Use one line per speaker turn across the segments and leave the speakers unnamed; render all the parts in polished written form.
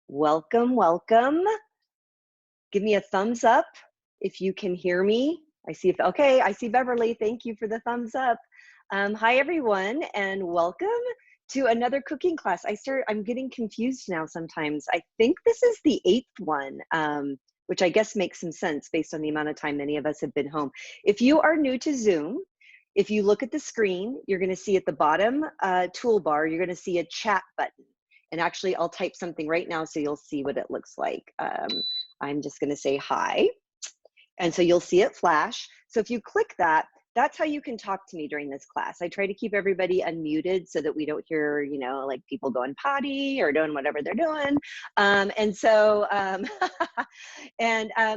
Welcome, welcome. Give me a thumbs up if you can hear me. Okay, I see Beverly. Thank you for the thumbs up. Hi, everyone, and welcome to another cooking class. I'm getting confused now sometimes. I think this is the 8th one, which I guess makes some sense based on the amount of time many of us have been home. If you are new to Zoom, if you look at the screen, you're gonna see at the bottom toolbar, you're gonna see a chat button. And actually, I'll type something right now so you'll see what it looks like. I'm just gonna say hi. And so you'll see it flash. So if you click that, that's how you can talk to me during this class. I try to keep everybody unmuted so that we don't hear, like people going potty or doing whatever they're doing.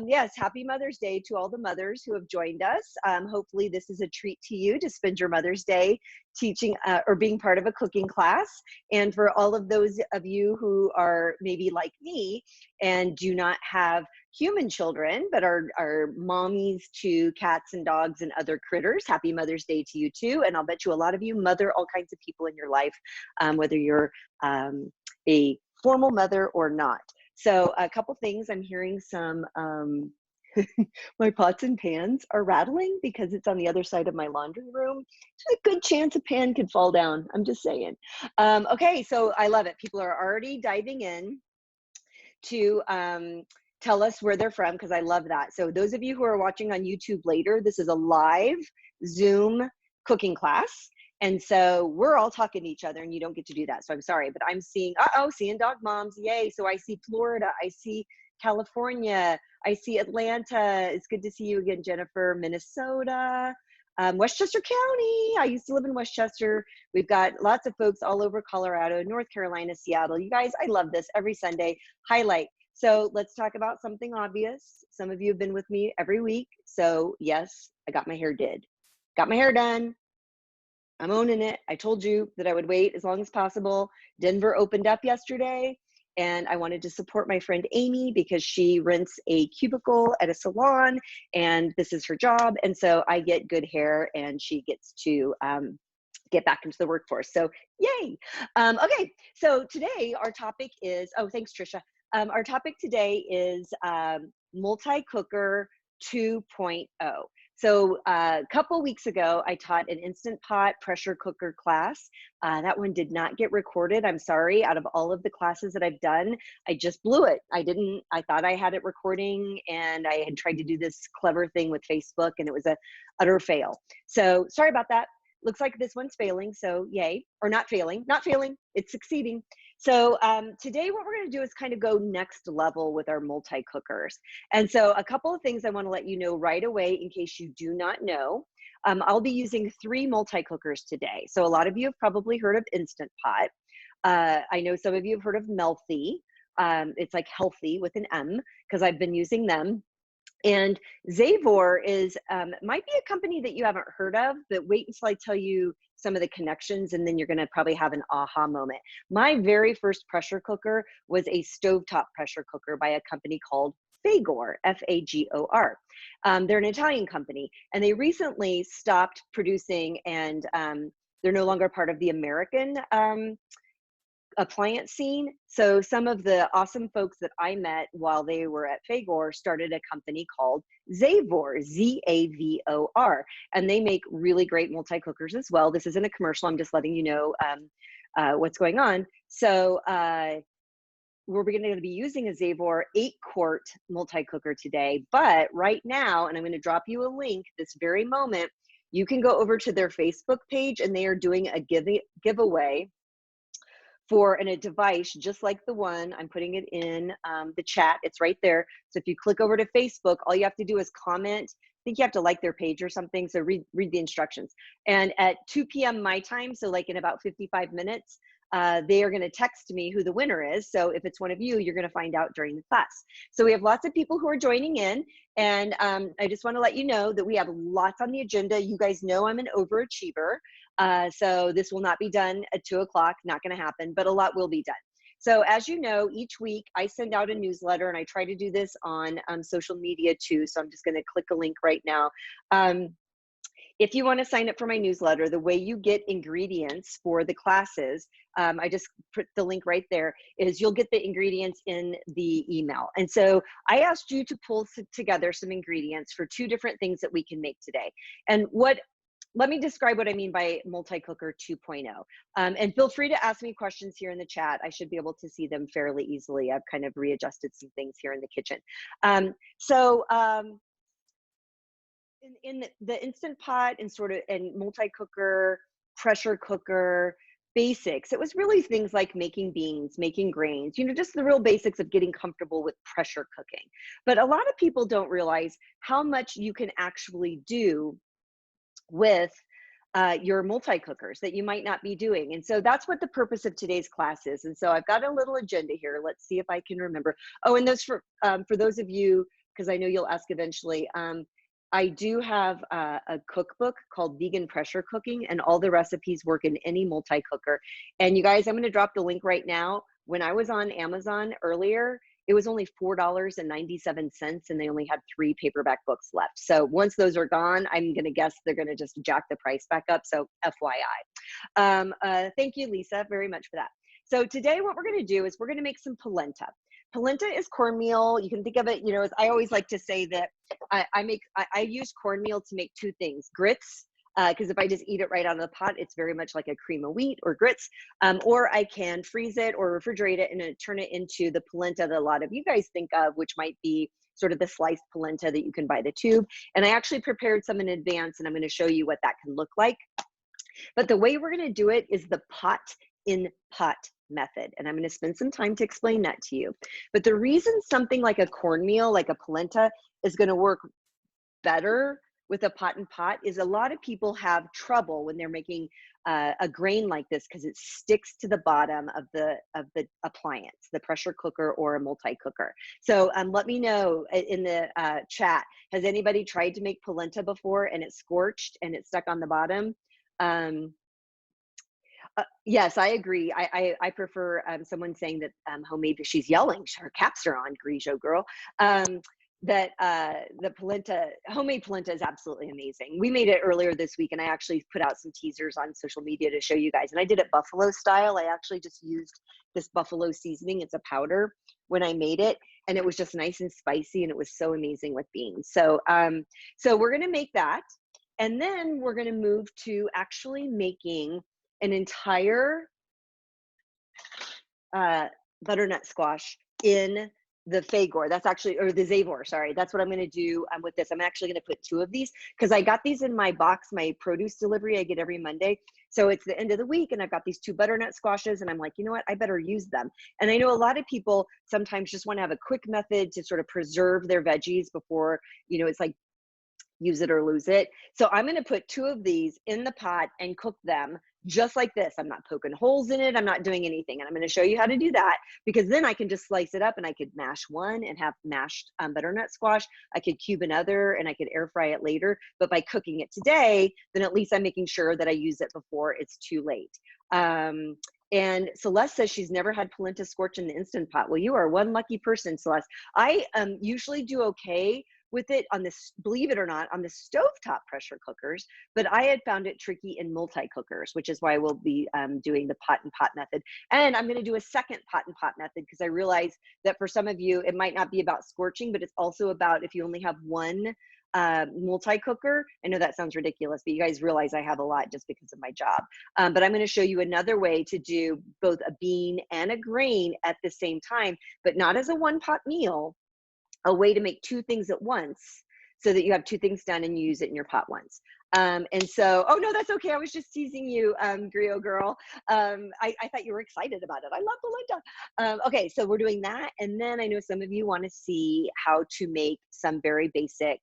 Yes, happy Mother's Day to all the mothers who have joined us. Hopefully this is a treat to you to spend your Mother's Day teaching or being part of a cooking class. And for all of those of you who are maybe like me and do not have human children, but are mommies to cats and dogs and other critters, happy Mother's Day to you too. And I'll bet you a lot of you mother all kinds of people in your life, whether you're a formal mother or not. So a couple things, I'm hearing some, my pots and pans are rattling because it's on the other side of my laundry room. There's a good chance a pan could fall down, I'm just saying. Okay, so I love it. People are already diving in to tell us where they're from, because I love that. So those of you who are watching on YouTube later, this is a live Zoom cooking class. And so we're all talking to each other and you don't get to do that. So I'm sorry, but I'm seeing, seeing dog moms, yay. So I see Florida, I see California, I see Atlanta. It's good to see you again, Jennifer. Minnesota, Westchester County. I used to live in Westchester. We've got lots of folks all over Colorado, North Carolina, Seattle. You guys, I love this every Sunday. Highlight. So let's talk about something obvious. Some of you have been with me every week. So yes, I got my hair did. Got my hair done. I'm owning it. I told you that I would wait as long as possible. Denver opened up yesterday and I wanted to support my friend Amy because she rents a cubicle at a salon and this is her job. And so I get good hair and she gets to get back into the workforce. So yay. Okay, so today our topic is, thanks Trisha. Our topic today is Multicooker 2.0. So a couple weeks ago, I taught an Instant Pot pressure cooker class. That one did not get recorded. I'm sorry. Out of all of the classes that I've done, I just blew it. I thought I had it recording and I had tried to do this clever thing with Facebook and it was a utter fail. So sorry about that. Looks like this one's failing, so yay. Or not failing, it's succeeding. So today what we're gonna do is kind of go next level with our multi-cookers. And so a couple of things I wanna let you know right away in case you do not know. I'll be using 3 multi-cookers today. So a lot of you have probably heard of Instant Pot. I know some of you have heard of Melthi. It's like healthy with an M, because I've been using them. And Zavor is, might be a company that you haven't heard of, but wait until I tell you some of the connections and then you're gonna probably have an aha moment. My very first pressure cooker was a stovetop pressure cooker by a company called Fagor, F-A-G-O-R. They're an Italian company and they recently stopped producing and they're no longer part of the American appliance scene. So some of the awesome folks that I met while they were at Fagor started a company called Zavor, Z-A-V-O-R, and they make really great multi-cookers as well. This isn't a commercial, I'm just letting you know what's going on. So we're going to be using a Zavor 8-quart multi-cooker today, but right now, and I'm going to drop you a link this very moment, you can go over to their Facebook page and they are doing a giveaway for a device just like the one, I'm putting it in the chat, it's right there. So if you click over to Facebook, all you have to do is comment. I think you have to like their page or something, so read the instructions. And at 2 p.m. my time, so like in about 55 minutes, they are gonna text me who the winner is. So if it's one of you, you're gonna find out during the class. So we have lots of people who are joining in, and I just wanna let you know that we have lots on the agenda. You guys know I'm an overachiever. So this will not be done at 2 o'clock, not gonna happen, but a lot will be done. So as you know, each week I send out a newsletter and I try to do this on social media too. So I'm just gonna click a link right now. If you want to sign up for my newsletter, the way you get ingredients for the classes, I just put the link right there, is you'll get the ingredients in the email. And so I asked you to pull together some ingredients for 2 different things that we can make today. And let me describe what I mean by Multicooker 2.0. And feel free to ask me questions here in the chat. I should be able to see them fairly easily. I've kind of readjusted some things here in the kitchen. In the Instant Pot and Multicooker, pressure cooker, basics, it was really things like making beans, making grains, just the real basics of getting comfortable with pressure cooking. But a lot of people don't realize how much you can actually do with your multi-cookers that you might not be doing. And so that's what the purpose of today's class is. And so I've got a little agenda here. Let's see if I can remember. Oh, and those for those of you, because I know you'll ask eventually, I do have a cookbook called Vegan Pressure Cooking, and all the recipes work in any multi-cooker. And you guys, I'm going to drop the link right now. When I was on Amazon earlier, it was only $4.97, and they only had 3 paperback books left. So once those are gone, I'm going to guess they're going to just jack the price back up. So FYI. Thank you, Lisa, very much for that. So today what we're going to do is we're going to make some polenta. Polenta is cornmeal. You can think of it, as I always like to say that I use cornmeal to make 2 things: grits, because if I just eat it right out of the pot, it's very much like a cream of wheat or grits, or I can freeze it or refrigerate it and turn it into the polenta that a lot of you guys think of, which might be sort of the sliced polenta that you can buy the tube. And I actually prepared some in advance, and I'm going to show you what that can look like. But the way we're going to do it is the pot in pot method. And I'm going to spend some time to explain that to you. But the reason something like a cornmeal, like a polenta, is going to work better with a pot and pot is a lot of people have trouble when they're making a grain like this, because it sticks to the bottom of the appliance, the pressure cooker or a multi-cooker. So let me know in the chat, has anybody tried to make polenta before and it scorched and it stuck on the bottom? Yes, I agree. I prefer someone saying that homemade, she's yelling, her caps are on, Grigio girl. That the polenta, homemade polenta, is absolutely amazing. We made it earlier this week, and I actually put out some teasers on social media to show you guys. And I did it buffalo style. I actually just used this buffalo seasoning. It's a powder when I made it, and it was just nice and spicy, and it was so amazing with beans. So, so we're going to make that, and then we're going to move to actually making an entire butternut squash in the Fagor. That's actually, or the Zavor, sorry. That's what I'm going to do with this. I'm actually going to put 2 of these because I got these in my box, my produce delivery I get every Monday. So it's the end of the week, and I've got these 2 butternut squashes, and I'm like, you know what? I better use them. And I know a lot of people sometimes just want to have a quick method to sort of preserve their veggies before, it's like use it or lose it. So I'm going to put 2 of these in the pot and cook them just like this. I'm not poking holes in it. I'm not doing anything. And I'm going to show you how to do that, because then I can just slice it up and I could mash one and have mashed butternut squash. I could cube another and I could air fry it later. But by cooking it today, then at least I'm making sure that I use it before it's too late. And Celeste says she's never had polenta scorch in the Instant Pot. Well, you are one lucky person, Celeste. I usually do okay with it on this, believe it or not, on the stovetop pressure cookers, but I had found it tricky in multi-cookers, which is why we'll be doing the pot and pot method. And I'm going to do a second pot and pot method, because I realize that for some of you, it might not be about scorching, but it's also about if you only have one multi-cooker. I know that sounds ridiculous, but you guys realize I have a lot just because of my job. But I'm going to show you another way to do both a bean and a grain at the same time, but not as a one-pot meal, a way to make 2 things at once so that you have 2 things done and you use it in your pot once. And so, oh no, that's okay. I was just teasing you, Grio girl. I thought you were excited about it. I love polenta. Okay, so we're doing that. And then I know some of you want to see how to make some very basic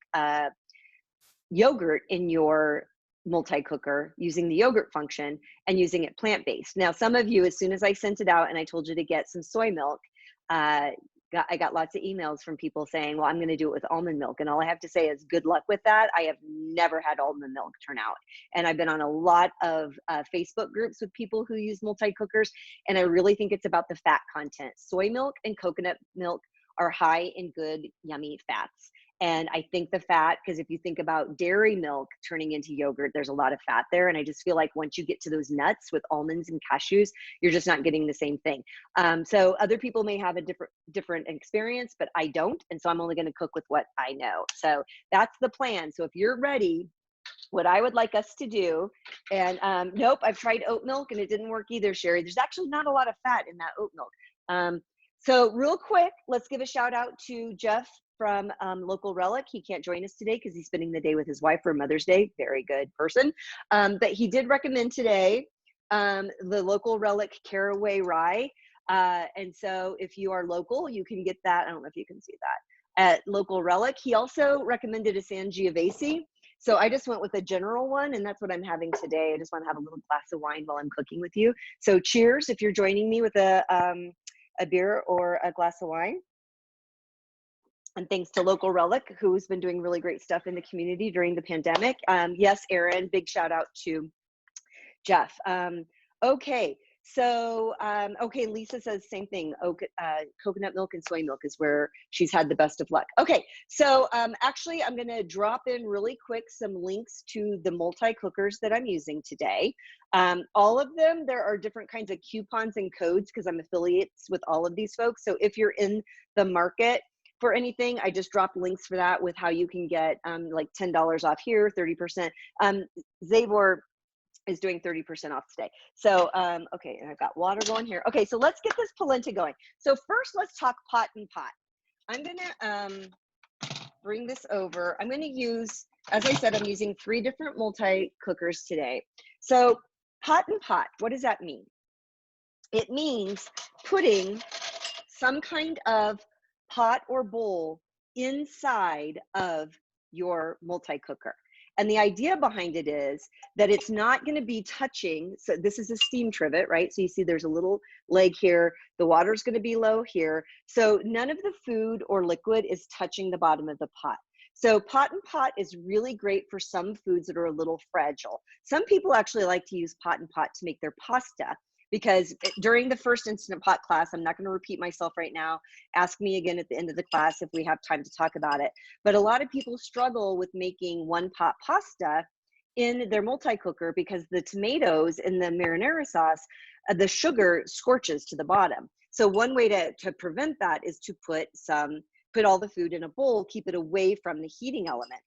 yogurt in your multi-cooker using the yogurt function and using it plant-based. Now, some of you, as soon as I sent it out and I told you to get some soy milk, I got lots of emails from people saying, well, I'm going to do it with almond milk. And all I have to say is good luck with that. I have never had almond milk turn out. And I've been on a lot of Facebook groups with people who use multi-cookers. And I really think it's about the fat content. Soy milk and coconut milk are high in good, yummy fats. And I think the fat, because if you think about dairy milk turning into yogurt, there's a lot of fat there. And I just feel like once you get to those nuts with almonds and cashews, you're just not getting the same thing. So other people may have a different experience, but I don't. And so I'm only going to cook with what I know. So that's the plan. So if you're ready, what I would like us to do, and nope, I've tried oat milk and it didn't work either, Sherry. There's actually not a lot of fat in that oat milk. So real quick, let's give a shout out to Jeff from Local Relic. He can't join us today because he's spending the day with his wife for Mother's Day. Very good person. But he did recommend today the Local Relic Caraway Rye. And so if you are local, you can get that. I don't know if you can see that at Local Relic. He also recommended a Sangiovese. So I just went with a general one, and that's what I'm having today. I just want to have a little glass of wine while I'm cooking with you. So cheers if you're joining me with a beer or a glass of wine. And thanks to Local Relic, who's been doing really great stuff in the community during the pandemic. Yes, Erin, big shout out to Jeff. Okay, so, okay, Lisa says same thing. Coconut milk and soy milk is where she's had the best of luck. Okay, so actually I'm gonna drop in really quick some links to the multi-cookers that I'm using today. All of them, there are different kinds of coupons and codes because I'm affiliates with all of these folks. So if you're in the market for anything, I just dropped links for that with how you can get like $10 off here, 30%. Zavor is doing 30% off today. So, okay, and I've got water going here. Okay, so let's get this polenta going. So first, let's talk pot and pot. I'm gonna bring this over. I'm gonna use, as I said, I'm using 3 different multi-cookers today. So pot and pot, what does that mean? It means putting some kind of pot or bowl inside of your multi-cooker. And the idea behind it is that it's not going to be touching. So this is a steam trivet, right? So you see there's a little leg here. The water's going to be low here. So none of the food or liquid is touching the bottom of the pot. So pot and pot is really great for some foods that are a little fragile. Some people actually like to use pot and pot to make their pasta, because during the first Instant Pot class, I'm not going to repeat myself right now. Ask me again at the end of the class if we have time to talk about it. But a lot of people struggle with making one pot pasta in their multi-cooker because the tomatoes in the marinara sauce, the sugar scorches to the bottom. So one way to prevent that is to put all the food in a bowl, keep it away from the heating element.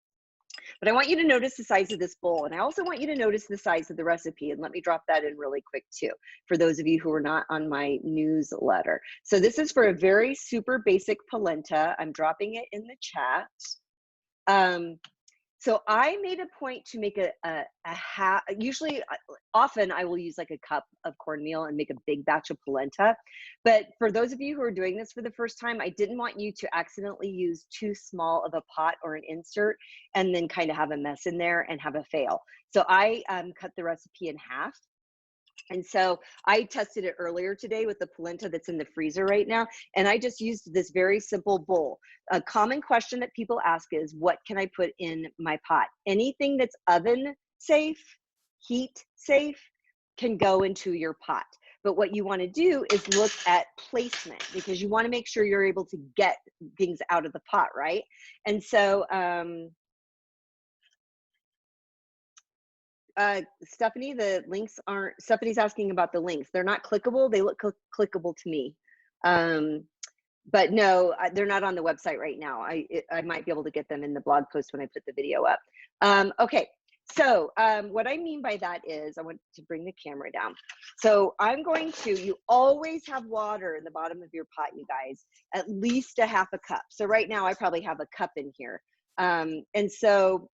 But I want you to notice the size of this bowl. And I also want you to notice the size of the recipe. And let me drop that in really quick too, for those of you who are not on my newsletter. So this is for a very super basic polenta. I'm dropping it in the chat. So I made a point to make a half, usually, often I will use like a cup of cornmeal and make a big batch of polenta. But for those of you who are doing this for the first time, I didn't want you to accidentally use too small of a pot or an insert and then kind of have a mess in there and have a fail. So I cut the recipe in half. And so I tested it earlier today with the polenta that's in the freezer right now. And I just used this very simple bowl. A common question that people ask is, what can I put in my pot? Anything that's oven safe, heat safe, can go into your pot. But what you want to do is look at placement, because you want to make sure you're able to get things out of the pot, right? And so, Stephanie, the links aren't, Stephanie's asking about the links. They're not clickable. They look clickable to me. But no, they're not on the website right now. I might be able to get them in the blog post when I put the video up. Okay, so what I mean by that is, I want to bring the camera down. So I'm going to, you always have water in the bottom of your pot, you guys, at least a half a cup. So right now I probably have a cup in here. And so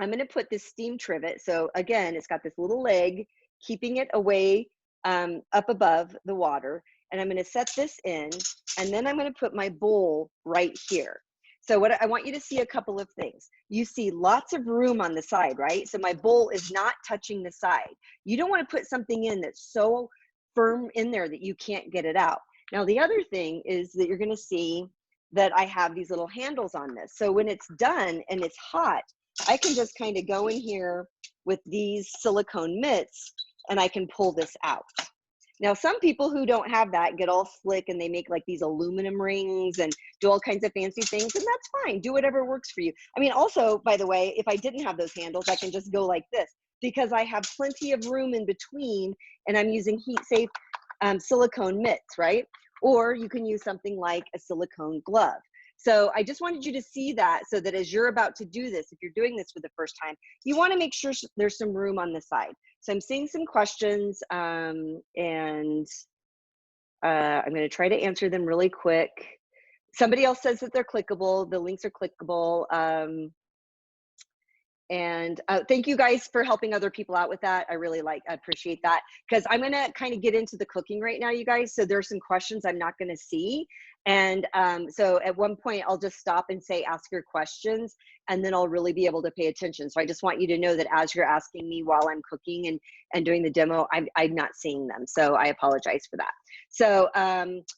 I'm going to put this steam trivet. So again, it's got this little leg, keeping it away up above the water. And I'm going to set this in, and then I'm going to put my bowl right here. So what I want you to see a couple of things. You see lots of room on the side, right? So my bowl is not touching the side. You don't want to put something in that's so firm in there that you can't get it out. Now, the other thing is that you're going to see that I have these little handles on this. So when it's done and it's hot, I can just kind of go in here with these silicone mitts and I can pull this out. Now, some people who don't have that get all slick and they make like these aluminum rings and do all kinds of fancy things, and that's fine. Do whatever works for you. I mean, also, by the way, if I didn't have those handles, I can just go like this because I have plenty of room in between and I'm using heat safe silicone mitts, right? Or you can use something like a silicone glove. So I just wanted you to see that so that as you're about to do this, if you're doing this for the first time, you want to make sure there's some room on the side. So I'm seeing some questions and I'm going to try to answer them really quick. Somebody else says that they're clickable. The links are clickable. And thank you guys for helping other people out with that. I really appreciate that, because I'm going to kind of get into the cooking right now, you guys. So there's some questions I'm not going to see. And so at one point I'll just stop and say, ask your questions, and then I'll really be able to pay attention. So I just want you to know that as you're asking me while I'm cooking and doing the demo, I'm not seeing them. So I apologize for that. So,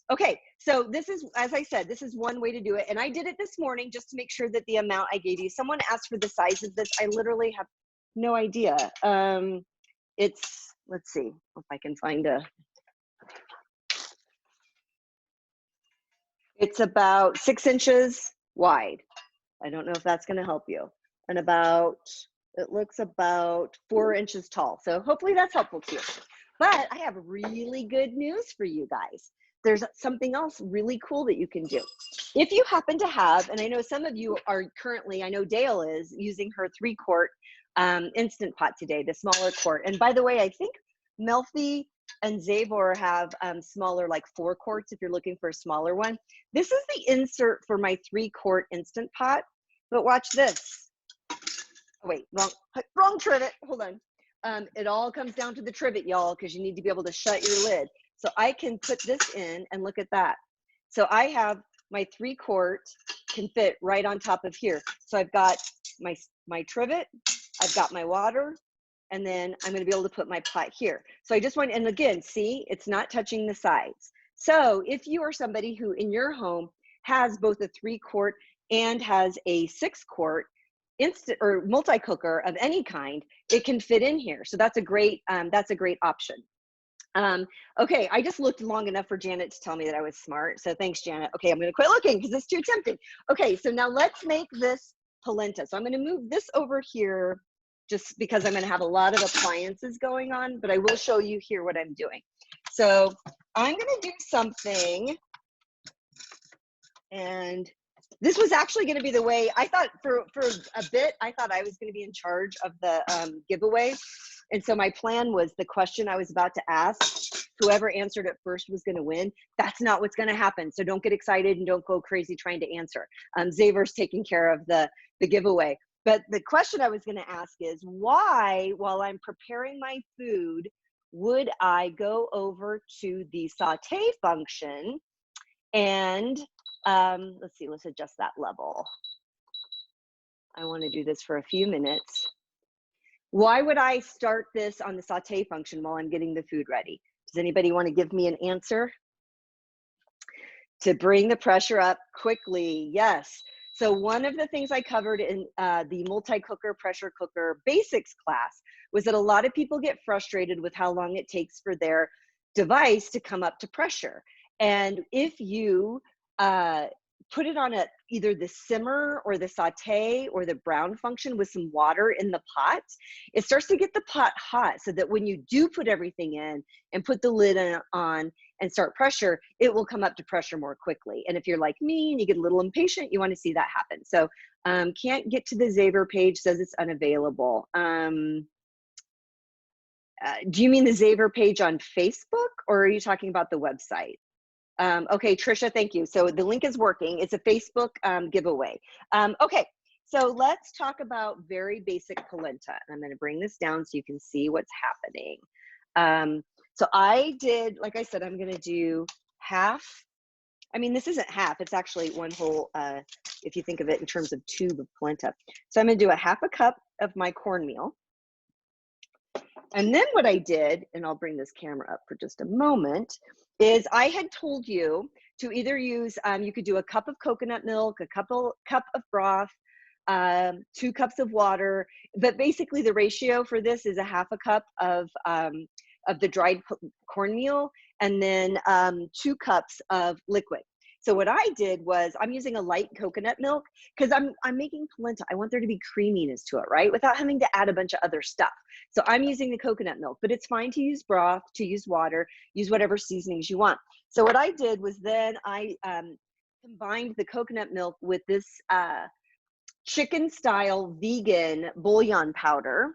okay. So this is, as I said, this is one way to do it. And I did it this morning just to make sure that the amount I gave you, someone asked for the size of this. I literally have no idea. It's, let's see if I can find it's about 6 inches wide. I don't know if that's going to help you. And it looks about 4 inches tall. So hopefully that's helpful to you. But I have really good news for you guys. There's something else really cool that you can do. If you happen to have, and I know some of you are currently, I know Dale is using her 3-quart Instant Pot today, the smaller quart. And by the way, I think Melfi and Zavor have smaller, like 4 quarts if you're looking for a smaller one. This is the insert for my 3-quart Instant Pot, but watch this. Oh, wait, wrong trivet, hold on. It all comes down to the trivet, y'all, because you need to be able to shut your lid. So I can put this in and look at that. So I have my 3-quart can fit right on top of here. So I've got my trivet, I've got my water, and then I'm going to be able to put my pot here. So I just want, and again, see, it's not touching the sides. So if you are somebody who in your home has both a 3-quart and has a 6-quart instant or multi-cooker of any kind, it can fit in here. So that's a great option. Okay, I just looked long enough for Janet to tell me that I was smart. So thanks, Janet. Okay, I'm going to quit looking because it's too tempting. Okay, so now let's make this polenta. So I'm going to move this over here just because I'm going to have a lot of appliances going on, but I will show you here what I'm doing. So I'm going to do something, and this was actually going to be the way I thought for a bit. I thought I was going to be in charge of the giveaway. And so my plan was the question I was about to ask, whoever answered it first was going to win. That's not what's going to happen. So don't get excited and don't go crazy trying to answer. Zaver's taking care of the giveaway. But the question I was going to ask is, why, while I'm preparing my food, would I go over to the saute function and let's see, let's adjust that level. I want to do this for a few minutes. Why would I start this on the saute function while I'm getting the food ready? Does anybody want to give me an answer? To bring the pressure up quickly, yes. So one of the things I covered in the multi-cooker pressure cooker basics class was that a lot of people get frustrated with how long it takes for their device to come up to pressure. And if you put it on either the simmer or the saute or the brown function with some water in the pot, it starts to get the pot hot so that when you do put everything in and put the lid on and start pressure, it will come up to pressure more quickly. And if you're like me and you get a little impatient, you want to see that happen. So can't get to the Zaver page, says it's unavailable. Do you mean the Zaver page on Facebook, or are you talking about the website? Okay, Trisha, thank you. So the link is working. It's a Facebook giveaway. Okay, so let's talk about very basic polenta. I'm going to bring this down so you can see what's happening. So I did, like I said, I'm going to do half. I mean, this isn't half. It's actually one whole, if you think of it in terms of tube of polenta. So I'm going to do a half a cup of my cornmeal. And then what I did, and I'll bring this camera up for just a moment, is I had told you to either use, you could do a cup of coconut milk, a cup of broth, 2 cups of water, but basically the ratio for this is a half a cup of of the dried cornmeal, and then 2 cups of liquid. So what I did was I'm using a light coconut milk because I'm making polenta. I want there to be creaminess to it, right? Without having to add a bunch of other stuff. So I'm using the coconut milk, but it's fine to use broth, to use water, use whatever seasonings you want. So what I did was then I combined the coconut milk with this chicken style vegan bouillon powder.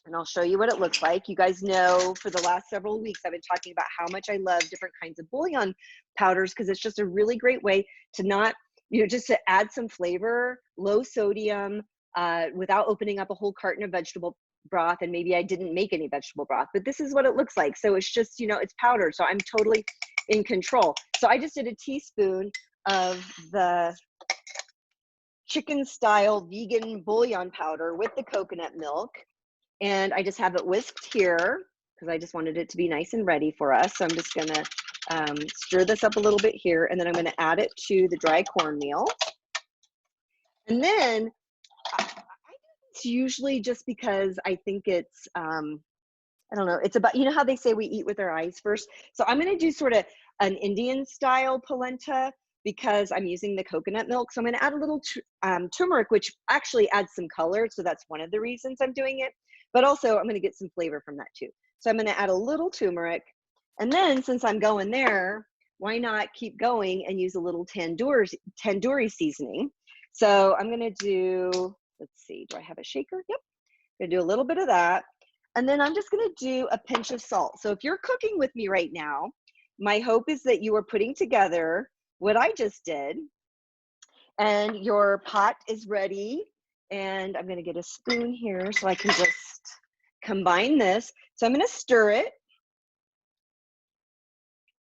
And I'll show you what it looks like. You guys know for the last several weeks, I've been talking about how much I love different kinds of bouillon powders because it's just a really great way to not, just to add some flavor, low sodium, without opening up a whole carton of vegetable broth. And maybe I didn't make any vegetable broth, but this is what it looks like. So it's just, it's powdered. So I'm totally in control. So I just did a teaspoon of the chicken style vegan bouillon powder with the coconut milk. And I just have it whisked here because I just wanted it to be nice and ready for us. So I'm just gonna stir this up a little bit here, and then I'm gonna add it to the dry cornmeal. And then it's usually just because I think it's, I don't know, it's about, how they say we eat with our eyes first. So I'm gonna do sort of an Indian style polenta because I'm using the coconut milk. So I'm gonna add a little turmeric, which actually adds some color. So that's one of the reasons I'm doing it. But also I'm going to get some flavor from that too. So I'm going to add a little turmeric. And then since I'm going there, why not keep going and use a little tandoori seasoning? So I'm going to do, let's see, do I have a shaker? Yep. I'm going to do a little bit of that. And then I'm just going to do a pinch of salt. So if you're cooking with me right now, my hope is that you are putting together what I just did and your pot is ready. And I'm going to get a spoon here so I can just combine this. So I'm going to stir it.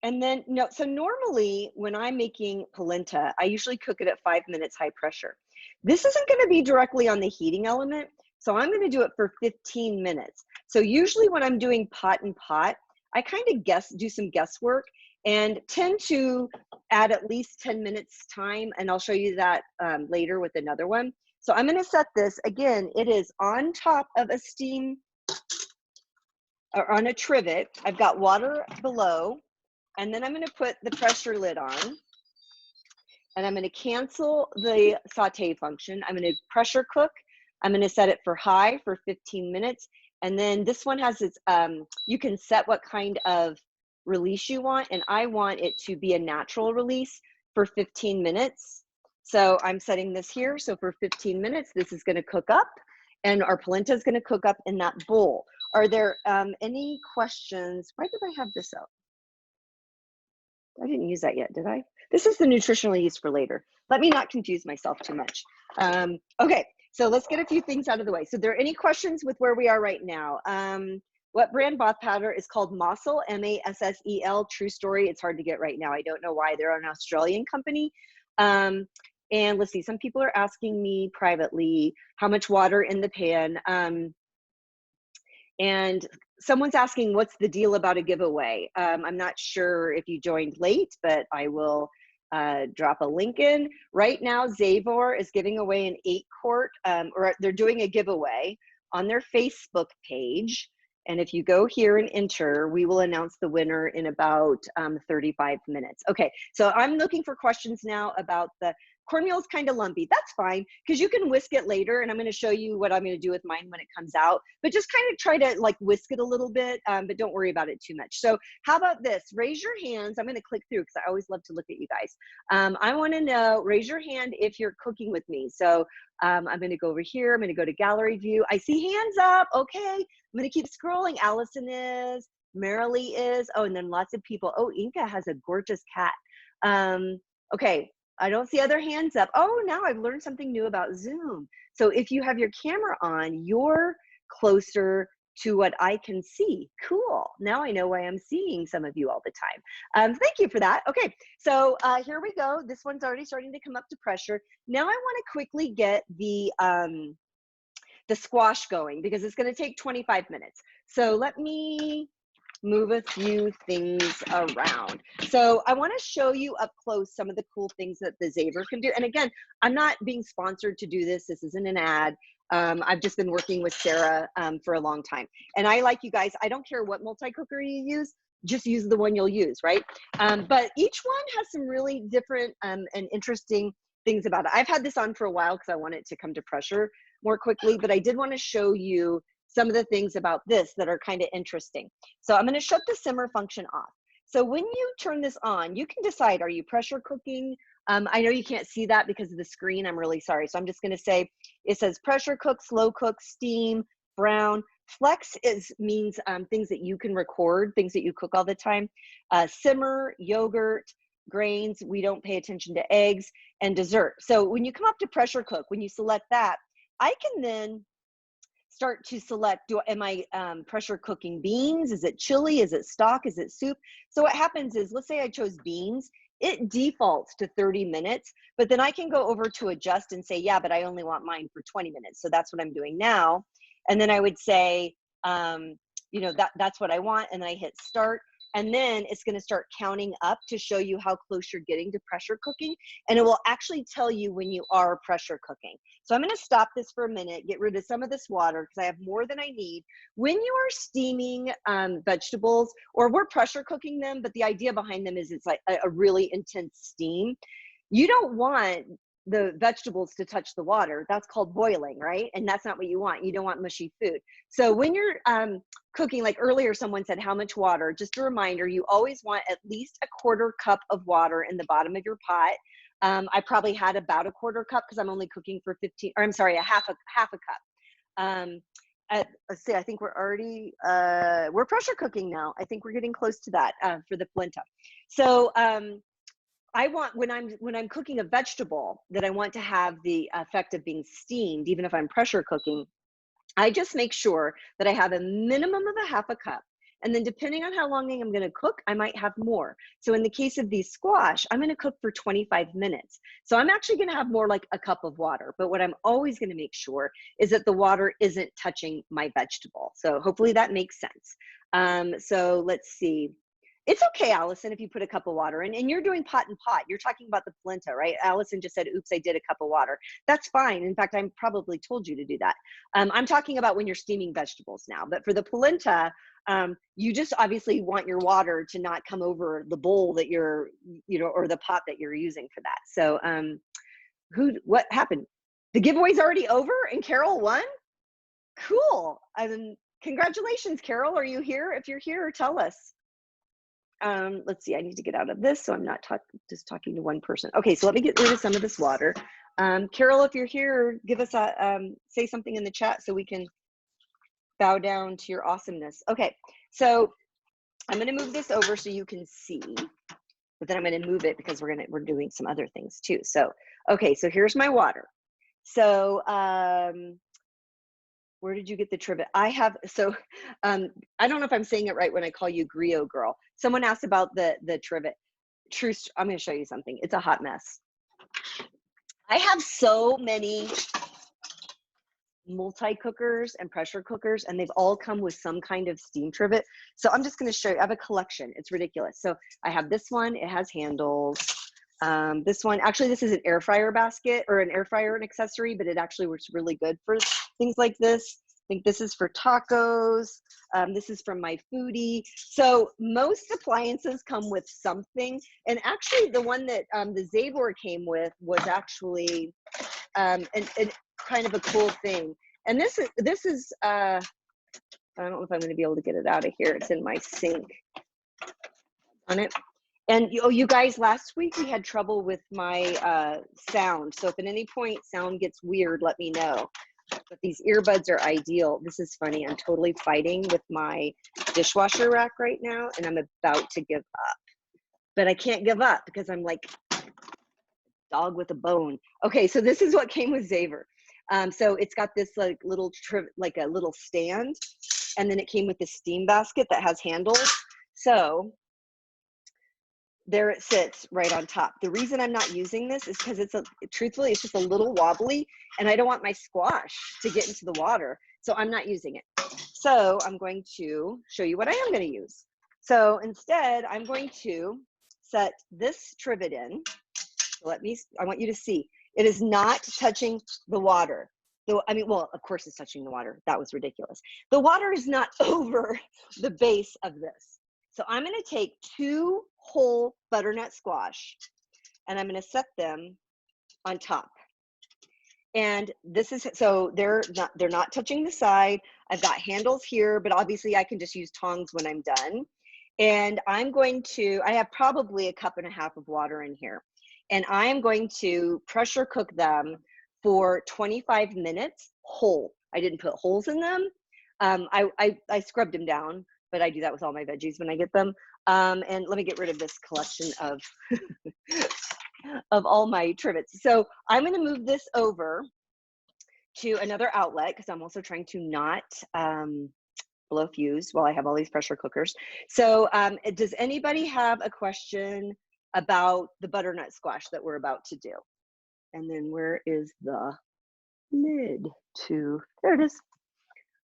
And then, so normally when I'm making polenta, I usually cook it at 5 minutes high pressure. This isn't going to be directly on the heating element. So I'm going to do it for 15 minutes. So usually when I'm doing pot and pot, I kind of do some guesswork and tend to add at least 10 minutes time. And I'll show you that later with another one. So I'm going to set this, again, it is on top of a steam, or on a trivet. I've got water below, and then I'm going to put the pressure lid on, and I'm going to cancel the saute function. I'm going to pressure cook. I'm going to set it for high for 15 minutes. And then this one has its, you can set what kind of release you want, and I want it to be a natural release for 15 minutes. So I'm setting this here. So for 15 minutes, this is going to cook up and our polenta is going to cook up in that bowl. Are there any questions? Why did I have this out? I didn't use that yet, did I? This is the nutritional yeast for later. Let me not confuse myself too much. Okay, so let's get a few things out of the way. So, are there any questions with where we are right now? What brand broth powder is called Mossel, M-A-S-S-E-L? True story, it's hard to get right now. I don't know why. They're an Australian company. And let's see, some people are asking me privately how much water in the pan. And someone's asking what's the deal about a giveaway. I'm not sure if you joined late, but I will drop a link in. Right now, Zavor is giving away an 8-quart, or they're doing a giveaway on their Facebook page. And if you go here and enter, we will announce the winner in about 35 minutes. Okay, so I'm looking for questions now about the cornmeal is kind of lumpy. That's fine, because you can whisk it later, and I'm going to show you what I'm going to do with mine when it comes out. But just kind of try to like whisk it a little bit, but don't worry about it too much. So how about this? Raise your hands. I'm going to click through because I always love to look at you guys. I want to know, raise your hand if you're cooking with me. So I'm going to go over here. I'm going to go to gallery view. I see hands up. Okay. I'm going to keep scrolling. Allison is, Marilee is. Oh, and then lots of people. Oh, Inca has a gorgeous cat. Okay. I don't see other hands up. Oh, now I've learned something new about Zoom. So if you have your camera on, you're closer to what I can see. Cool. Now I know why I'm seeing some of you all the time. Thank you for that. Okay, so here we go. This one's already starting to come up to pressure. Now I want to quickly get the squash going because it's going to take 25 minutes. So let me move a few things around. So I want to show you up close some of the cool things that the Zavor can do. And again, I'm not being sponsored to do this. This isn't an ad. I've just been working with Sarah for a long time. And I like you guys, I don't care what multi-cooker you use, just use the one you'll use, right? But each one has some really different and interesting things about it. I've had this on for a while because I want it to come to pressure more quickly, but I did want to show you some of the things about this that are kind of interesting. So I'm going to shut the simmer function off. So when you turn this on, you can decide, are you pressure cooking? I know you can't see that because of the screen. I'm really sorry. So I'm just going to say, it says pressure cook, slow cook, steam, brown. Flex means things that you can record, things that you cook all the time. Simmer, yogurt, grains, we don't pay attention to eggs, and dessert. So when you come up to pressure cook, when you select that, I can then start to select, am I pressure cooking beans? Is it chili? Is it stock? Is it soup? So what happens is, let's say I chose beans, it defaults to 30 minutes, but then I can go over to adjust and say, yeah, but I only want mine for 20 minutes. So that's what I'm doing now. And then I would say, you know, that's what I want. And then I hit start. And then it's going to start counting up to show you how close you're getting to pressure cooking. And it will actually tell you when you are pressure cooking. So I'm going to stop this for a minute, get rid of some of this water because I have more than I need. When you are steaming vegetables, or we're pressure cooking them, but the idea behind them is it's like a really intense steam. You don't want the vegetables to touch the water. That's called boiling, right? And that's not what you want. You don't want mushy food. So when you're cooking, like earlier, someone said how much water, just a reminder, you always want at least a 1/4 cup of water in the bottom of your pot. I probably had about a 1/4 cup because I'm only cooking for 15, or I'm sorry, a half a cup. Let's see, I think we're already, we're pressure cooking now. I think we're getting close to that for the polenta. So I want, when I'm cooking a vegetable that I want to have the effect of being steamed, even if I'm pressure cooking, I just make sure that I have a minimum of a half a cup. And then depending on how long I'm going to cook, I might have more. So in the case of these squash, I'm going to cook for 25 minutes. So I'm actually going to have more like a cup of water. But what I'm always going to make sure is that the water isn't touching my vegetable. So hopefully that makes sense. So let's see. It's okay, Allison, if you put a cup of water in, and you're doing pot and pot. You're talking about the polenta, right? Allison just said, oops, I did a cup of water. That's fine. In fact, I probably told you to do that. I'm talking about when you're steaming vegetables now, but for the polenta, you just obviously want your water to not come over the bowl that you're, you know, or the pot that you're using for that. So what happened? The giveaway's already over and Carol won? Cool. Congratulations, Carol. Are you here? If you're here, tell us. Let's see, I need to get out of this so I'm not just talking to one person. Okay, so let me get rid of some of this water. Carol, if you're here, give us say something in the chat so we can bow down to your awesomeness. Okay, so I'm gonna move this over so you can see, but then I'm gonna move it because we're doing some other things too. So, okay, so here's my water. So, where did you get the trivet? I have, so I don't know if I'm saying it right when I call you Griot girl. Someone asked about the trivet. I'm going to show you something. It's a hot mess. I have so many multi-cookers and pressure cookers, and they've all come with some kind of steam trivet. So I'm just going to show you. I have a collection. It's ridiculous. So I have this one. It has handles. This one, actually, this is an air fryer basket or an air fryer and accessory, but it actually works really good for things like this. I think this is for tacos. This is from my foodie. So most appliances come with something. And actually the one that the Zabor came with was actually and kind of a cool thing. And this is I don't know if I'm going to be able to get it out of here. It's in my sink on it. And you guys, last week we had trouble with my sound. So if at any point sound gets weird, let me know. But these earbuds are ideal. This is funny. I'm totally fighting with my dishwasher rack right now, and I'm about to give up. But I can't give up because I'm like a dog with a bone. Okay, so this is what came with Zabor. So it's got this like little stand, and then it came with this steam basket that has handles. So there it sits right on top. The reason I'm not using this is because truthfully, it's just a little wobbly and I don't want my squash to get into the water. So I'm not using it. So I'm going to show you what I am going to use. So instead, I'm going to set this trivet in. So I want you to see, it is not touching the water. I mean, well, of course it's touching the water. That was ridiculous. The water is not over the base of this. So I'm going to take 2 whole butternut squash and I'm going to set them on top. And this is, so they're not touching the side. I've got handles here, but obviously I can just use tongs when I'm done. And I'm going to, I have probably 1.5 cups of water in here. And I am going to pressure cook them for 25 minutes whole. I didn't put holes in them. I scrubbed them down, but I do that with all my veggies when I get them. And let me get rid of this collection of of all my trivets. So I'm going to move this over to another outlet because I'm also trying to not blow fuse while I have all these pressure cookers. So does anybody have a question about the butternut squash that we're about to do? And then where is the lid to, there it is.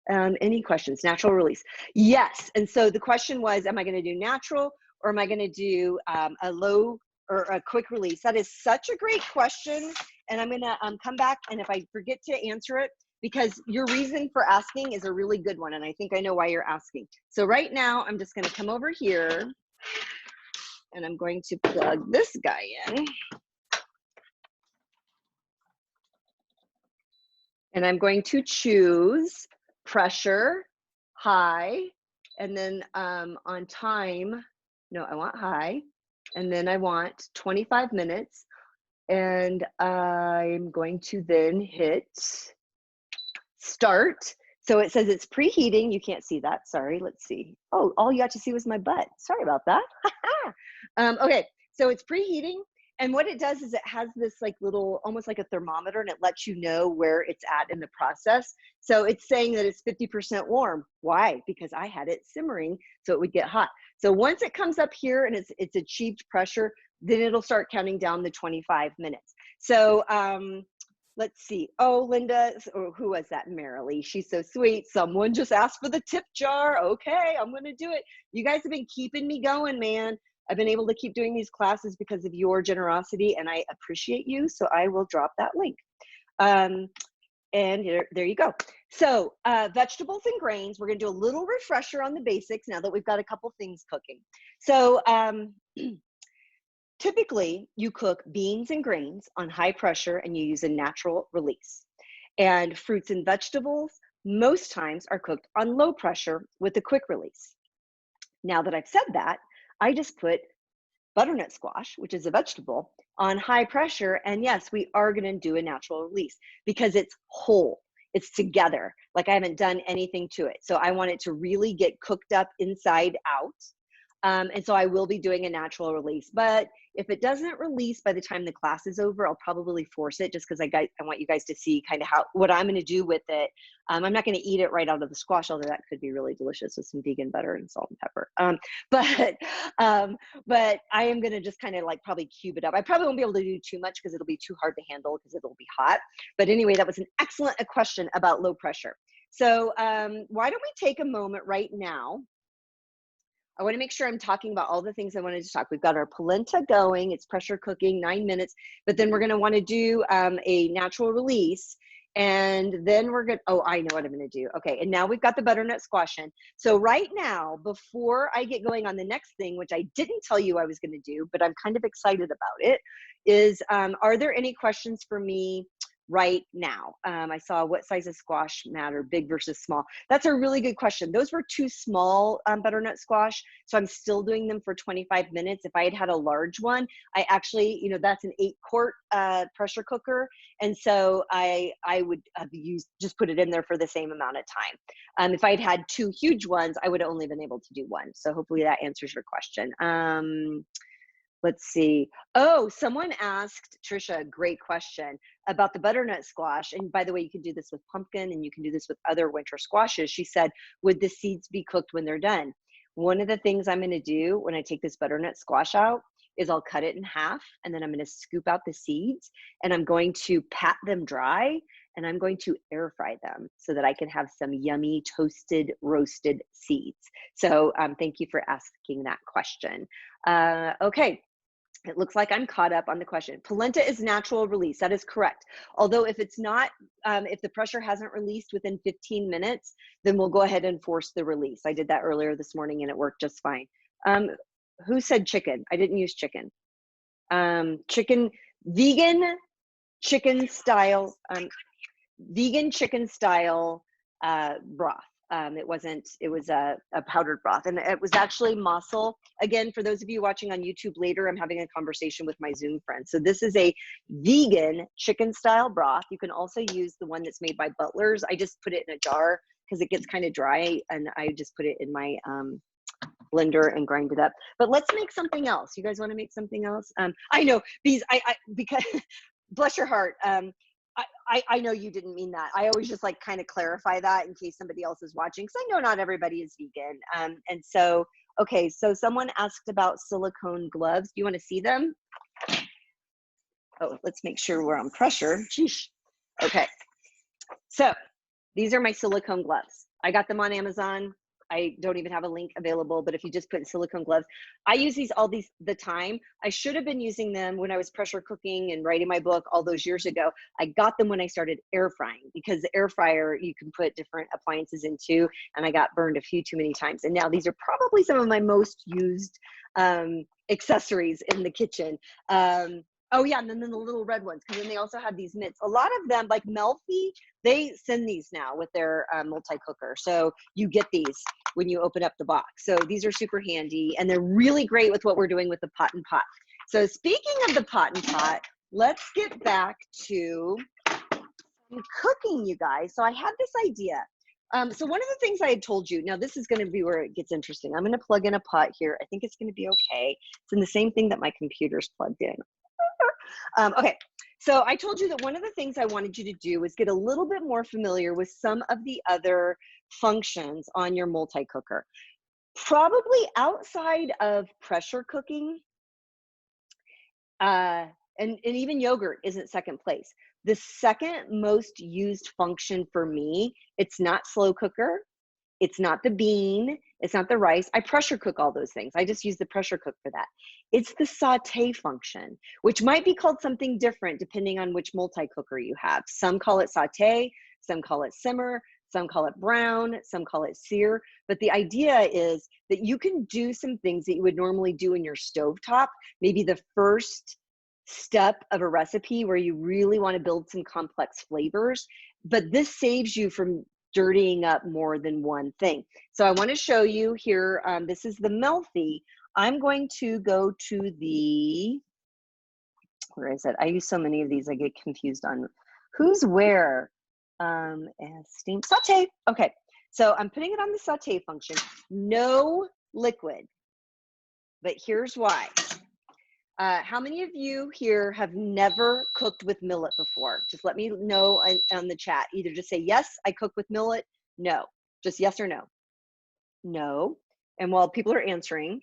Any questions? Natural release. Yes. And so the question was, am I going to do natural or am I going to do a low or a quick release? That is such a great question. And I'm going to come back, and if I forget to answer it, because your reason for asking is a really good one. And I think I know why you're asking. So right now I'm just going to come over here and I'm going to plug this guy in. And I'm going to choose pressure, high, and then on time, no, I want high, and then I want 25 minutes. And I'm going to then hit start. So it says it's preheating. You can't see that. Sorry. Let's see. Oh, all you got to see was my butt. Sorry about that. Okay. So it's preheating. And what it does is it has this like little, almost like a thermometer, and it lets you know where it's at in the process. So it's saying that it's 50% warm. Why? Because I had it simmering so it would get hot. So once it comes up here and it's achieved pressure, then it'll start counting down the 25 minutes. So let's see. Oh, Linda, or who was that? Marilee. She's so sweet. Someone just asked for the tip jar. Okay, I'm going to do it. You guys have been keeping me going, man. I've been able to keep doing these classes because of your generosity, and I appreciate you. So I will drop that link. And there you go. So vegetables and grains, we're going to do a little refresher on the basics now that we've got a couple things cooking. So typically, you cook beans and grains on high pressure and you use a natural release. And fruits and vegetables, most times, are cooked on low pressure with a quick release. Now that I've said that, I just put butternut squash, which is a vegetable, on high pressure. And yes, we are going to do a natural release because it's whole. It's together. Like I haven't done anything to it. So I want it to really get cooked up inside out. And so I will be doing a natural release, but if it doesn't release by the time the class is over, I'll probably force it just because I want you guys to see kind of what I'm going to do with it. I'm not going to eat it right out of the squash, although that could be really delicious with some vegan butter and salt and pepper. But I am going to just kind of like probably cube it up. I probably won't be able to do too much because it'll be too hard to handle because it'll be hot. But anyway, that was an excellent question about low pressure. So why don't we take a moment right now? I want to make sure I'm talking about all the things I wanted to talk. We've got our polenta going. It's pressure cooking, 9 minutes. But then we're going to want to do a natural release. And then we're going to, oh, I know what I'm going to do. Okay, and now we've got the butternut squash in. So right now, before I get going on the next thing, which I didn't tell you I was going to do, but I'm kind of excited about it, is are there any questions for me right now? I saw what size of squash matter, big versus small. That's a really good question. Those were 2 small butternut squash, so I'm still doing them for 25 minutes. If I had had a large one, I actually, you know, that's an 8-quart pressure cooker, and so I would have just put it in there for the same amount of time. If I'd had 2 huge ones, I would have only been able to do 1. So hopefully that answers your question. Let's see. Oh, someone asked, Trisha, great question about the butternut squash. And by the way, you can do this with pumpkin and you can do this with other winter squashes. She said, would the seeds be cooked when they're done? One of the things I'm going to do when I take this butternut squash out is I'll cut it in half and then I'm going to scoop out the seeds and I'm going to pat them dry and I'm going to air fry them so that I can have some yummy toasted, roasted seeds. So thank you for asking that question. Okay. It looks like I'm caught up on the question. Polenta is natural release. That is correct. Although if it's not, if the pressure hasn't released within 15 minutes, then we'll go ahead and force the release. I did that earlier this morning and it worked just fine. Who said chicken? I didn't use chicken. Chicken, vegan chicken style, vegan chicken style broth. It was a powdered broth, and it was actually mussel. Again, for those of you watching on YouTube later, I'm having a conversation with my Zoom friends. So this is a vegan chicken style broth. You can also use the one that's made by Butler's. I just put it in a jar because it gets kind of dry, and I just put it in my blender and grind it up. But let's make something else. You guys want to make something else? I know these, because bless your heart. I know you didn't mean that. I always just like kind of clarify that in case somebody else is watching, because I know not everybody is vegan. And so, okay, so someone asked about silicone gloves. Do you want to see them? Oh, let's make sure we're on pressure. Sheesh. Okay, so these are my silicone gloves. I got them on Amazon. I don't even have a link available, but if you just put in silicone gloves, I use these the time. I should have been using them when I was pressure cooking and writing my book all those years ago. I got them when I started air frying, because the air fryer you can put different appliances into, and I got burned a few too many times. And now these are probably some of my most used accessories in the kitchen. Oh yeah, and then the little red ones, because then they also have these mitts. A lot of them, like Melfi, they send these now with their multi-cooker. So you get these when you open up the box. So these are super handy, and they're really great with what we're doing with the pot and pot. So speaking of the pot and pot, let's get back to cooking, you guys. So I had this idea. So one of the things I had told you, now this is going to be where it gets interesting. I'm going to plug in a pot here. I think it's going to be okay. It's in the same thing that my computer's plugged in. Okay, so I told you that one of the things I wanted you to do was get a little bit more familiar with some of the other functions on your multi-cooker. Probably outside of pressure cooking, and even yogurt isn't second place. The second most used function for me, it's not slow cooker, it's not the bean, it's not the rice. I pressure cook all those things. I just use the pressure cook for that. It's the saute function, which might be called something different depending on which multi-cooker you have. Some call it saute, some call it simmer, some call it brown, some call it sear. But the idea is that you can do some things that you would normally do in your stovetop, maybe the first step of a recipe where you really want to build some complex flavors, but this saves you from dirtying up more than one thing. So I want to show you here, this is the Melfi. I'm going to go to the, where is it? I use so many of these, I get confused on who's where. And steam, saute. Okay, so I'm putting it on the saute function. No liquid, but here's why. How many of you here have never cooked with millet before? Just let me know on the chat. Either just say, yes, I cook with millet. No, just yes or no. No. And while people are answering,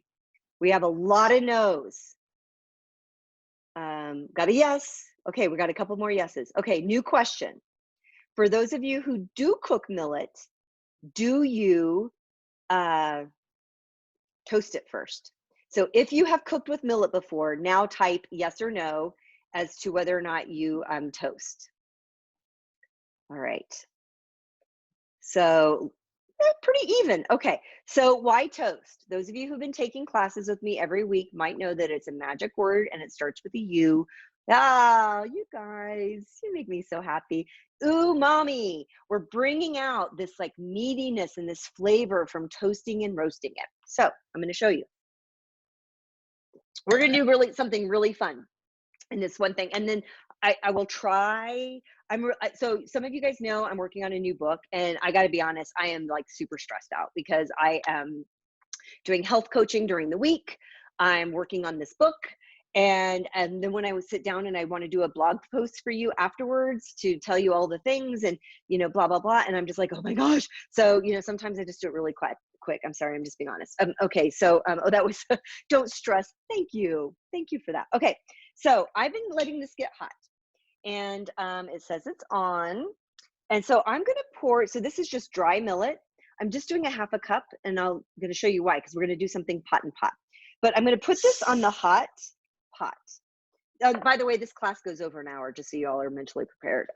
we have a lot of no's. Got a yes. Okay, we got a couple more yeses. Okay, new question. For those of you who do cook millet, do you toast it first? So if you have cooked with millet before, now type yes or no as to whether or not you toast. All right. So pretty even. Okay, so why toast? Those of you who've been taking classes with me every week might know that it's a magic word and it starts with a U. Oh, you guys, you make me so happy. Umami. We're bringing out this like meatiness and this flavor from toasting and roasting it. So I'm going to show you. We're going to do something really fun in this one thing. And then I will try. So some of you guys know I'm working on a new book, and I got to be honest, I am like super stressed out because I am doing health coaching during the week. I'm working on this book. And then when I would sit down and I want to do a blog post for you afterwards to tell you all the things and, you know, blah, blah, blah. And I'm just like, oh my gosh. So, you know, sometimes I just do it really quick. I'm sorry. I'm just being honest. Okay. So, oh, that was, don't stress. Thank you. Thank you for that. Okay. So I've been letting this get hot, and it says it's on. And so I'm going to pour, so this is just dry millet. I'm just doing a half a cup, and I'm going to show you why, because we're going to do something pot and pot. But I'm going to put this on the hot pot. By the way, this class goes over an hour, just so you all are mentally prepared,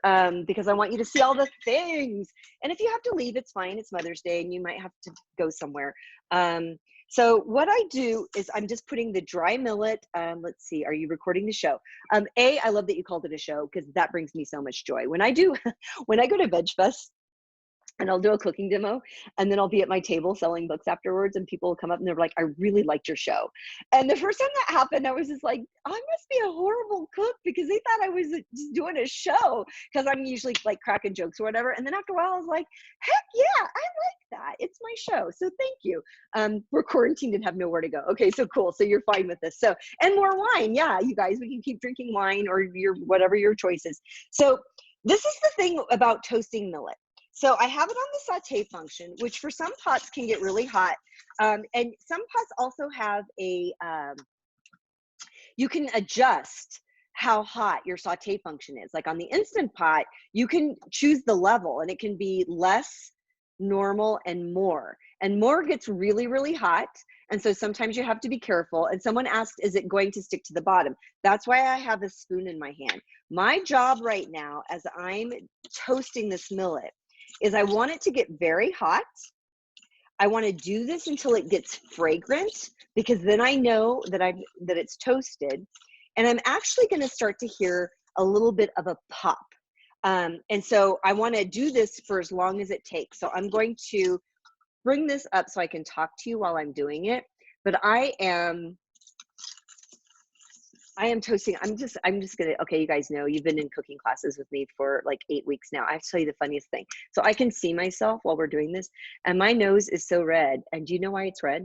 because I want you to see all the things. And if you have to leave, it's fine. It's Mother's Day, and you might have to go somewhere. So what I do is I'm just putting the dry millet. Let's see, are you recording the show? I love that you called it a show, because that brings me so much joy. When I go to Veg Fest, and I'll do a cooking demo, and then I'll be at my table selling books afterwards, and people will come up and they're like, I really liked your show. And the first time that happened, I was just like, I must be a horrible cook, because they thought I was just doing a show, because I'm usually like cracking jokes or whatever. And then after a while, I was like, heck yeah, I like that. It's my show. So thank you. We're quarantined and have nowhere to go. Okay, so cool. So you're fine with this. So, and more wine. Yeah, you guys, we can keep drinking wine, or whatever your choice is. So this is the thing about toasting millet. So I have it on the saute function, which for some pots can get really hot. And some pots also have you can adjust how hot your saute function is. Like on the Instant Pot, you can choose the level, and it can be less, normal, and more. And more gets really, really hot. And so sometimes you have to be careful. And someone asked, is it going to stick to the bottom? That's why I have a spoon in my hand. My job right now, as I'm toasting this millet, is I want it to get very hot. I want to do this until it gets fragrant, because then I know that it's toasted. And I'm actually going to start to hear a little bit of a pop. And so I want to do this for as long as it takes. So I'm going to bring this up so I can talk to you while I'm doing it. But I am toasting. I'm just gonna, okay, you guys know, you've been in cooking classes with me for like 8 weeks now. I have to tell you the funniest thing. So I can see myself while we're doing this, and my nose is so red. And do you know why it's red?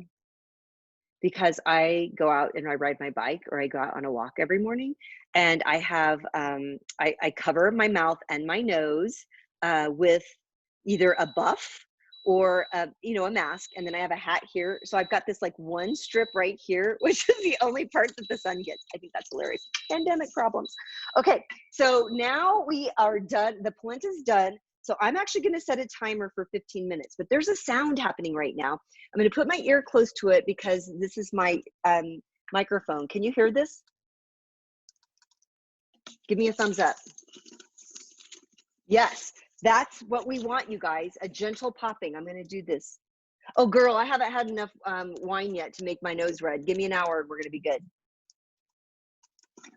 Because I go out and I ride my bike, or I go out on a walk every morning, and I have, I cover my mouth and my nose with either a buff or a mask, and then I have a hat here. So I've got this like one strip right here, which is the only part that the sun gets. I think that's hilarious. Pandemic problems. Okay, so now we are done. The polenta's done. So I'm actually going to set a timer for 15 minutes, but there's a sound happening right now. I'm going to put my ear close to it, because this is my microphone. Can you hear this? Give me a thumbs up. Yes. That's what we want, you guys, a gentle popping. I'm going to do this. Oh, girl, I haven't had enough wine yet to make my nose red. Give me an hour and we're going to be good.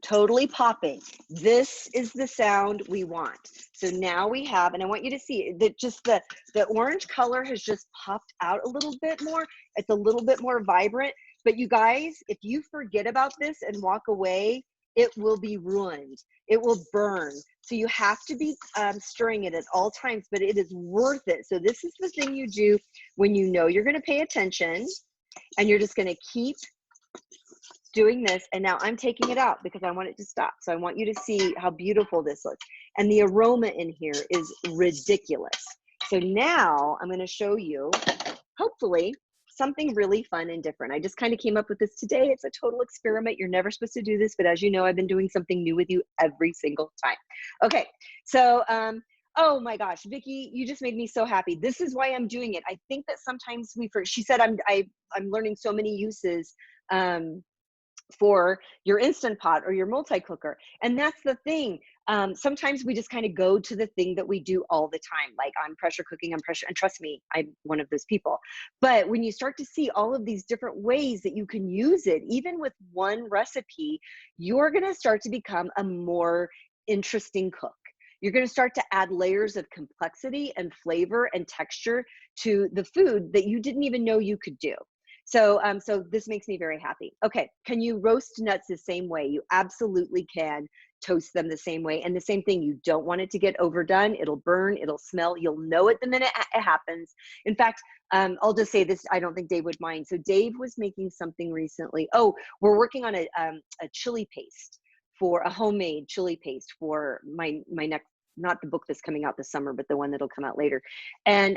Totally popping. This is the sound we want. So now we have, and I want you to see that just the orange color has just popped out a little bit more. It's a little bit more vibrant. But you guys, if you forget about this and walk away, it will be ruined. It will burn. So you have to be stirring it at all times, but it is worth it. So this is the thing you do when you know you're going to pay attention, and you're just going to keep doing this. And now I'm taking it out because I want it to stop. So I want you to see how beautiful this looks. And the aroma in here is ridiculous. So now I'm going to show you, hopefully, something really fun and different. I just kind of came up with this today. It's a total experiment. You're never supposed to do this, but as you know, I've been doing something new with you every single time. Okay, so oh my gosh, Vicki, you just made me so happy. This is why I'm doing it. I think that sometimes she said I'm learning so many uses for your Instant Pot or your multi-cooker. And that's the thing. Sometimes we just kind of go to the thing that we do all the time. Like I'm pressure cooking, and trust me, I'm one of those people. But when you start to see all of these different ways that you can use it, even with one recipe, you're going to start to become a more interesting cook. You're going to start to add layers of complexity and flavor and texture to the food that you didn't even know you could do. So, so this makes me very happy. Okay, can you roast nuts the same way? You absolutely can toast them the same way. And the same thing, you don't want it to get overdone. It'll burn, it'll smell. You'll know it the minute it happens. In fact, I'll just say this, I don't think Dave would mind. So Dave was making something recently. Oh, we're working on a chili paste, for a homemade chili paste for my next, not the book that's coming out this summer, but the one that'll come out later. And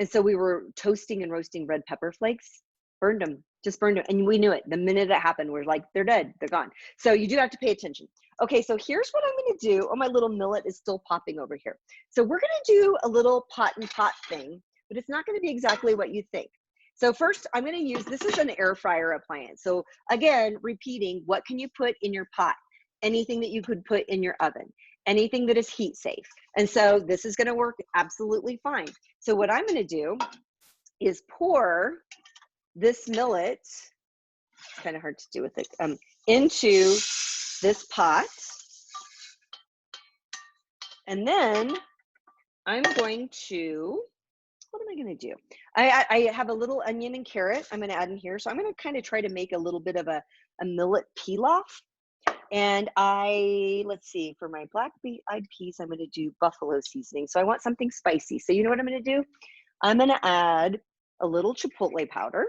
so we were toasting and roasting red pepper flakes. Burned them, just burned them. And we knew it. The minute it happened, we're like, they're dead, they're gone. So you do have to pay attention. Okay, so here's what I'm gonna do. Oh, my little millet is still popping over here. So we're gonna do a little pot and pot thing, but it's not gonna be exactly what you think. So first I'm going to use, this is an air fryer appliance. So again, repeating, what can you put in your pot? Anything that you could put in your oven, anything that is heat safe. And so this is going to work absolutely fine. So what I'm going to do is pour this millet, it's kind of hard to do with it, into this pot. And then I'm going to, what am I going to do? I have a little onion and carrot I'm going to add in here. So I'm going to kind of try to make a little bit of a millet pilaf. And let's see, for my black-eyed peas, I'm going to do buffalo seasoning. So I want something spicy. So you know what I'm going to do? I'm going to add a little chipotle powder.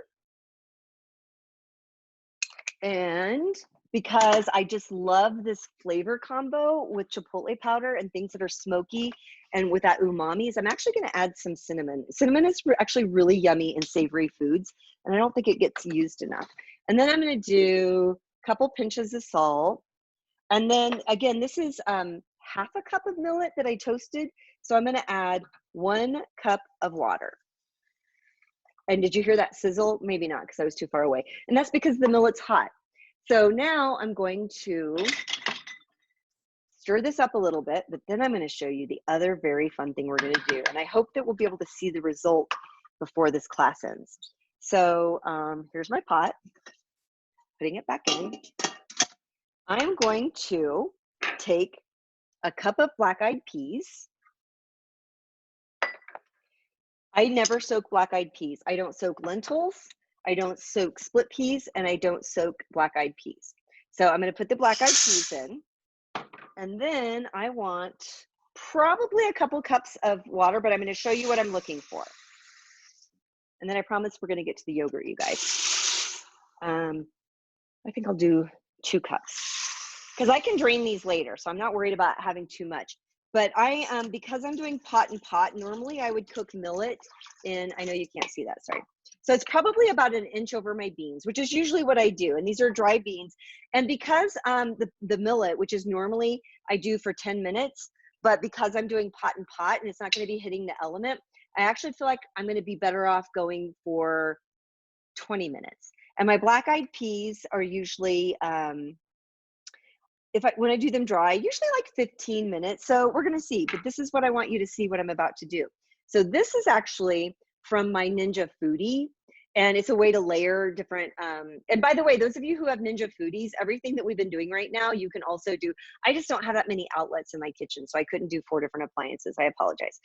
And because I just love this flavor combo with chipotle powder and things that are smoky and with that umami, I'm actually going to add some cinnamon. Cinnamon is actually really yummy in savory foods, and I don't think it gets used enough. And then I'm going to do a couple pinches of salt. And then again, this is half a cup of millet that I toasted. So I'm going to add 1 cup of water. And did you hear that sizzle? Maybe not, because I was too far away. And that's because the millet's hot. So now I'm going to stir this up a little bit, but then I'm going to show you the other very fun thing we're going to do. And I hope that we'll be able to see the result before this class ends. So here's my pot, putting it back in. I'm going to take a cup of black-eyed peas. I never soak black-eyed peas. I don't soak lentils, I don't soak split peas, and I don't soak black-eyed peas. So I'm going to put the black-eyed peas in, and then I want probably a couple cups of water, but I'm going to show you what I'm looking for. And then I promise we're going to get to the yogurt, you guys. I think I'll do 2 cups because I can drain these later, so I'm not worried about having too much. But because I'm doing pot and pot, normally I would cook millet in, I know you can't see that, sorry. So it's probably about 1 inch over my beans, which is usually what I do. And these are dry beans. And because the millet, which is normally I do for 10 minutes, but because I'm doing pot and pot and it's not going to be hitting the element, I actually feel like I'm going to be better off going for 20 minutes. And my black-eyed peas are usually, when I do them dry, usually like 15 minutes. So we're going to see, but this is what I want you to see what I'm about to do. So this is actually from my Ninja Foodie, and it's a way to layer different, and by the way, those of you who have Ninja Foodies, everything that we've been doing right now, you can also do. I just don't have that many outlets in my kitchen, so I couldn't do 4 different appliances. I apologize.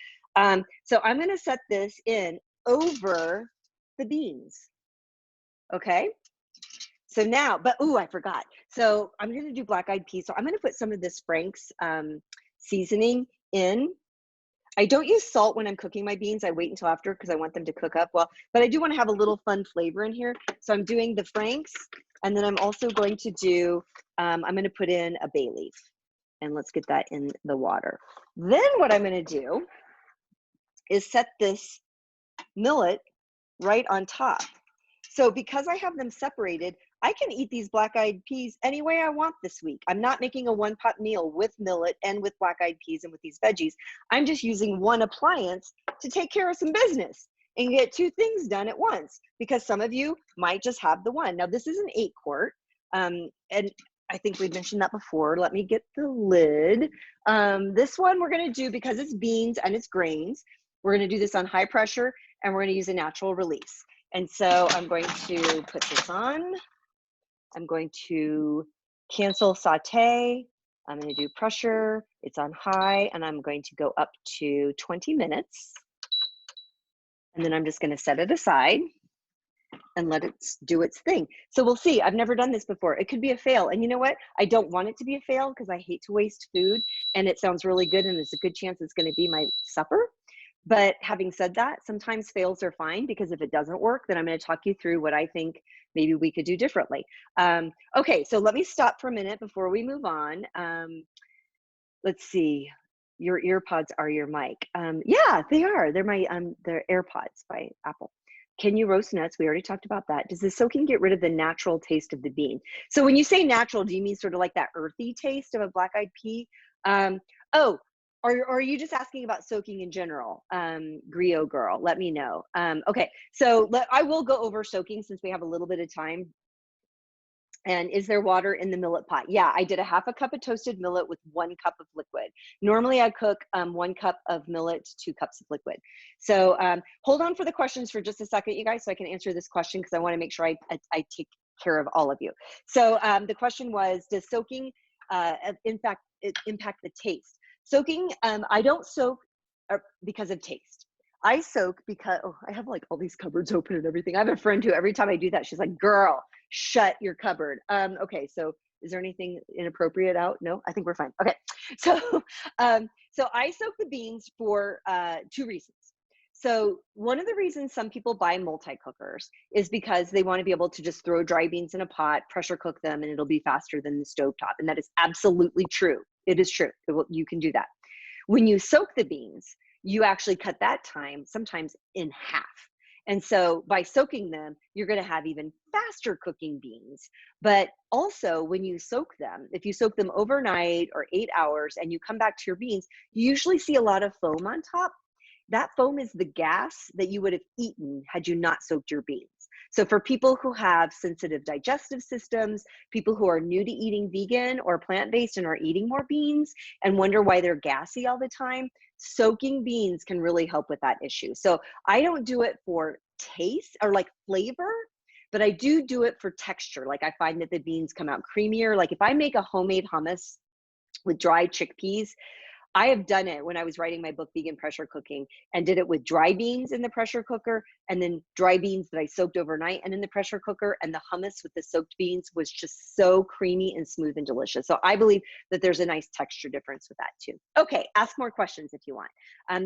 So I'm going to set this in over the beans. Okay. So now, but ooh, I forgot. So I'm going to do black-eyed peas. So I'm going to put some of this Frank's seasoning in. I don't use salt when I'm cooking my beans. I wait until after because I want them to cook up well. But I do want to have a little fun flavor in here. So I'm doing the Frank's, and then I'm also going to do, I'm going to put in a bay leaf. And let's get that in the water. Then what I'm going to do is set this millet right on top. So because I have them separated, I can eat these black-eyed peas any way I want this week. I'm not making a 1-pot meal with millet and with black-eyed peas and with these veggies. I'm just using one appliance to take care of some business and get 2 things done at once, because some of you might just have the one. Now this is an 8-quart, and I think we mentioned that before. Let me get the lid. This one we're gonna do, because it's beans and it's grains, we're gonna do this on high pressure, and we're gonna use a natural release. And so I'm going to put this on. I'm going to cancel saute. I'm going to do pressure. It's on high, and I'm going to go up to 20 minutes. And then I'm just going to set it aside and let it do its thing. So we'll see. I've never done this before. It could be a fail. And you know what? I don't want it to be a fail because I hate to waste food, and it sounds really good, and there's a good chance it's going to be my supper. But having said that, sometimes fails are fine, because if it doesn't work, then I'm going to talk you through what I think maybe we could do differently. Okay, so let me stop for a minute before we move on. Let's see. Your ear pods are your mic. Yeah, they are. They're my they're AirPods by Apple. Can you roast nuts? We already talked about that. Does the soaking get rid of the natural taste of the bean? So when you say natural, do you mean sort of like that earthy taste of a black-eyed pea? Oh, Or are you just asking about soaking in general? Griot girl, let me know. Okay, so I will go over soaking since we have a little bit of time. And is there water in the millet pot? Yeah, I did a half a cup of toasted millet with 1 cup of liquid. Normally I cook 1 cup of millet, 2 cups of liquid. So hold on for the questions for just a second, you guys, so I can answer this question because I want to make sure I take care of all of you. So the question was, does soaking in fact impact the taste? Soaking, I don't soak because of taste. I soak because, oh, I have like all these cupboards open and everything. I have a friend who every time I do that, she's like, girl, shut your cupboard. Okay, so is there anything inappropriate out? No, I think we're fine. Okay, so so I soak the beans for 2 reasons. So one of the reasons some people buy multi-cookers is because they want to be able to just throw dry beans in a pot, pressure cook them, and it'll be faster than the stovetop. And that is absolutely true. It is true. You can do that. When you soak the beans, you actually cut that time sometimes in half. And so by soaking them, you're going to have even faster cooking beans. But also when you soak them, if you soak them overnight or 8 hours and you come back to your beans, you usually see a lot of foam on top. That foam is the gas that you would have eaten had you not soaked your beans. So for people who have sensitive digestive systems, people who are new to eating vegan or plant-based and are eating more beans and wonder why they're gassy all the time, soaking beans can really help with that issue. So I don't do it for taste or like flavor, but I do it for texture. Like I find that the beans come out creamier. Like if I make a homemade hummus with dried chickpeas, I have done it when I was writing my book, Vegan Pressure Cooking, and did it with dry beans in the pressure cooker and then dry beans that I soaked overnight and in the pressure cooker. And the hummus with the soaked beans was just so creamy and smooth and delicious. So I believe that there's a nice texture difference with that too. Okay, ask more questions if you want.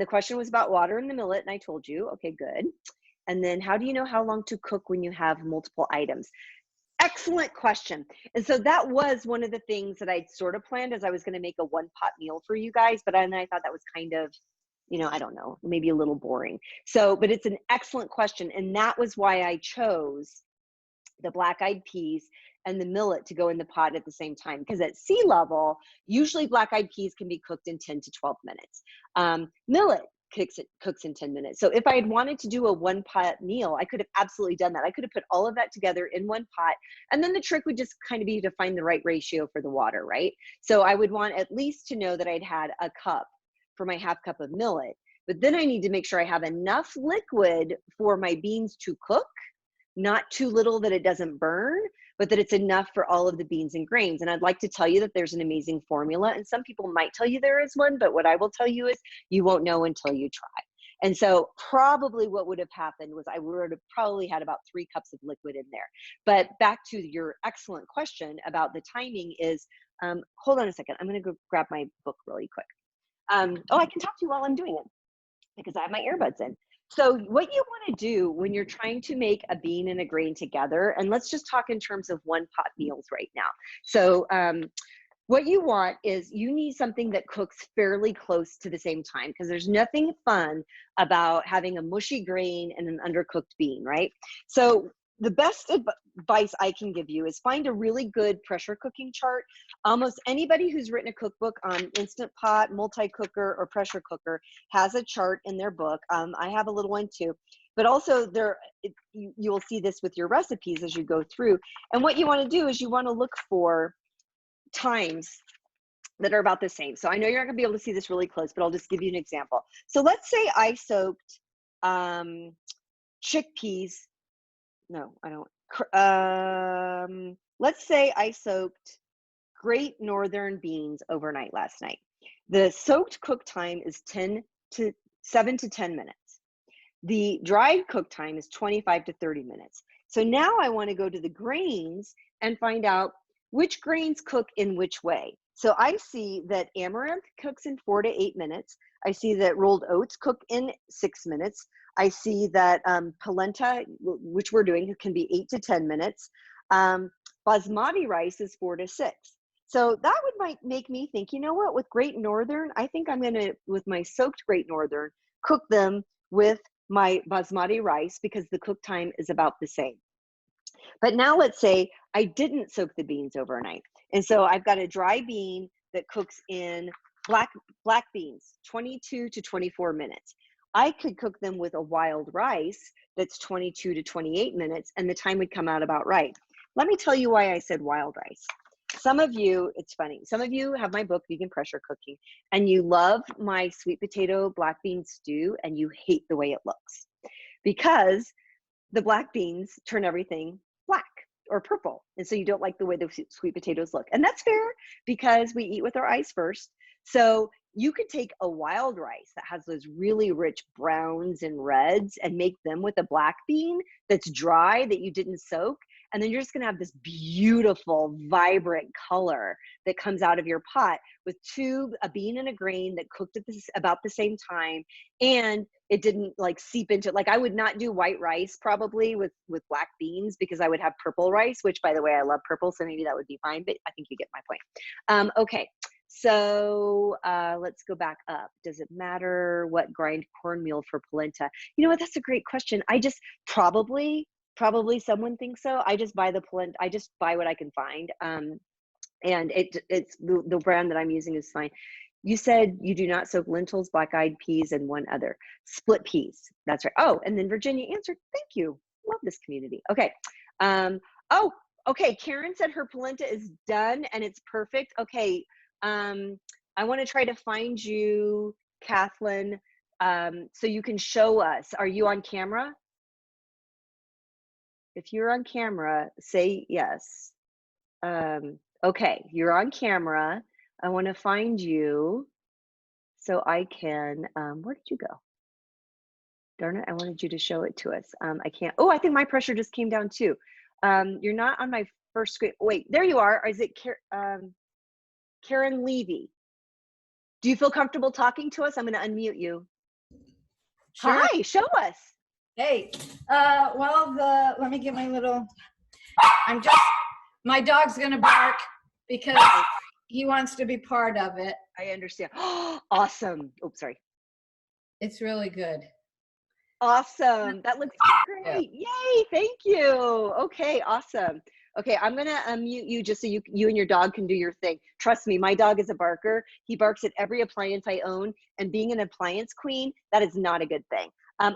The question was about water in the millet, and I told you, okay, good. And then how do you know how long to cook when you have multiple items? Excellent question. And so that was one of the things that I'd sort of planned as I was going to make a 1-pot meal for you guys. But then I thought that was kind of, I don't know, maybe a little boring. So, but it's an excellent question. And that was why I chose the black-eyed peas and the millet to go in the pot at the same time. Because at sea level, usually black-eyed peas can be cooked in 10 to 12 minutes. Millet cooks in 10 minutes. So if I had wanted to do a 1-pot meal, I could have absolutely done that. I could have put all of that together in 1 pot. And then the trick would just kind of be to find the right ratio for the water, right? So I would want at least to know that I'd had a cup for my half cup of millet. But then I need to make sure I have enough liquid for my beans to cook, not too little that it doesn't burn, but that it's enough for all of the beans and grains. And I'd like to tell you that there's an amazing formula, and some people might tell you there is one, but what I will tell you is you won't know until you try. And so probably what would have happened was I would have probably had about 3 cups of liquid in there. But back to your excellent question about the timing is, hold on a second. I'm going to go grab my book really quick. Oh, I can talk to you while I'm doing it because I have my earbuds in. So what you want to do when you're trying to make a bean and a grain together, and let's just talk in terms of 1-pot meals right now. So what you want is you need something that cooks fairly close to the same time, because there's nothing fun about having a mushy grain and an undercooked bean, right? So the best advice I can give you is find a really good pressure cooking chart. Almost anybody who's written a cookbook on Instant Pot, multi-cooker, or pressure cooker has a chart in their book. I have a little one too. But also you will see this with your recipes as you go through. And what you want to do is you want to look for times that are about the same. So I know you're not gonna be able to see this really close, but I'll just give you an example. So let's say I soaked chickpeas. No, I don't. Let's say I soaked Great Northern beans overnight last night. The soaked cook time is 7 to 10 minutes. The dried cook time is 25 to 30 minutes. So now I want to go to the grains and find out which grains cook in which way. So I see that amaranth cooks in 4 to 8 minutes. I see that rolled oats cook in 6 minutes. I see that polenta, which we're doing, can be 8 to 10 minutes. Basmati rice is 4 to 6. So that might make me think, you know what, with Great Northern, I think I'm gonna, with my soaked Great Northern, cook them with my basmati rice because the cook time is about the same. But now let's say I didn't soak the beans overnight. And so I've got a dry bean that cooks in black beans, 22 to 24 minutes. I could cook them with a wild rice that's 22 to 28 minutes, and the time would come out about right. Let me tell you why I said wild rice. Some of you, it's funny, some of you have my book, Vegan Pressure Cooking, and you love my sweet potato black bean stew, and you hate the way it looks because the black beans turn everything black or purple. And so you don't like the way the sweet potatoes look. And that's fair because we eat with our eyes first. So you could take a wild rice that has those really rich browns and reds and make them with a black bean that's dry that you didn't soak. And then you're just gonna have this beautiful, vibrant color that comes out of your pot with a bean and a grain that cooked at about the same time. And it didn't like seep into, like I would not do white rice probably with black beans because I would have purple rice, which by the way, I love purple. So maybe that would be fine, but I think you get my point. Okay. So let's go back up. Does it matter what grind cornmeal for polenta? You know what? That's a great question. I just probably someone thinks so. I just buy the polenta. I just buy what I can find. And it's the brand that I'm using is fine. You said you do not soak lentils, black-eyed peas, and one other. Split peas. That's right. Oh, and then Virginia answered. Thank you. Love this community. Okay. Oh, okay. Karen said her polenta is done and it's perfect. Okay. I want to try to find you, Kathleen, so you can show us. Are you on camera? If you're on camera, say yes. Okay, you're on camera. I want to find you so I can, where did you go? Darn it, I wanted you to show it to us. I can't, oh, I think my pressure just came down too. You're not on my first screen. Wait, there you are. Or is it Karen Levy? Do you feel comfortable talking to us? I'm going to unmute you.
Sure.
Hi, show us.
Hey, let me get my little, my dog's going to bark because he wants to be part of it.
I understand. Awesome. Oops, sorry.
It's really good.
Awesome. That looks great. Yeah. Yay. Thank you. Okay. Awesome. Okay. I'm going to unmute you just so you and your dog can do your thing. Trust me, my dog is a barker. He barks at every appliance I own, and being an appliance queen, that is not a good thing.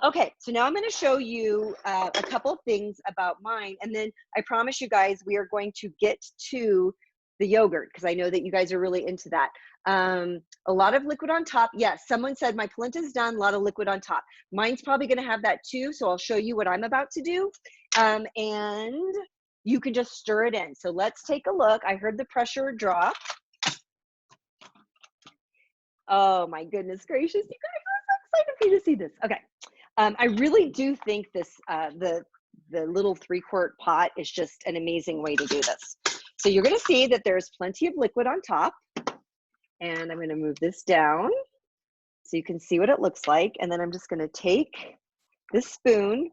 Okay. So now I'm going to show you a couple things about mine. And then I promise you guys, we are going to get to the yogurt because I know that you guys are really into that. A lot of liquid on top. Yes, someone said my polenta's done, a lot of liquid on top. Mine's probably going to have that too, so I'll show you what I'm about to do. And you can just stir it in. So let's take a look. I heard the pressure drop. Oh my goodness gracious, you guys, I'm so excited for you to see this. Okay, I really do think this, the little 3-quart pot is just an amazing way to do this. So you're going to see that there's plenty of liquid on top. And I'm going to move this down so you can see what it looks like. And then I'm just going to take this spoon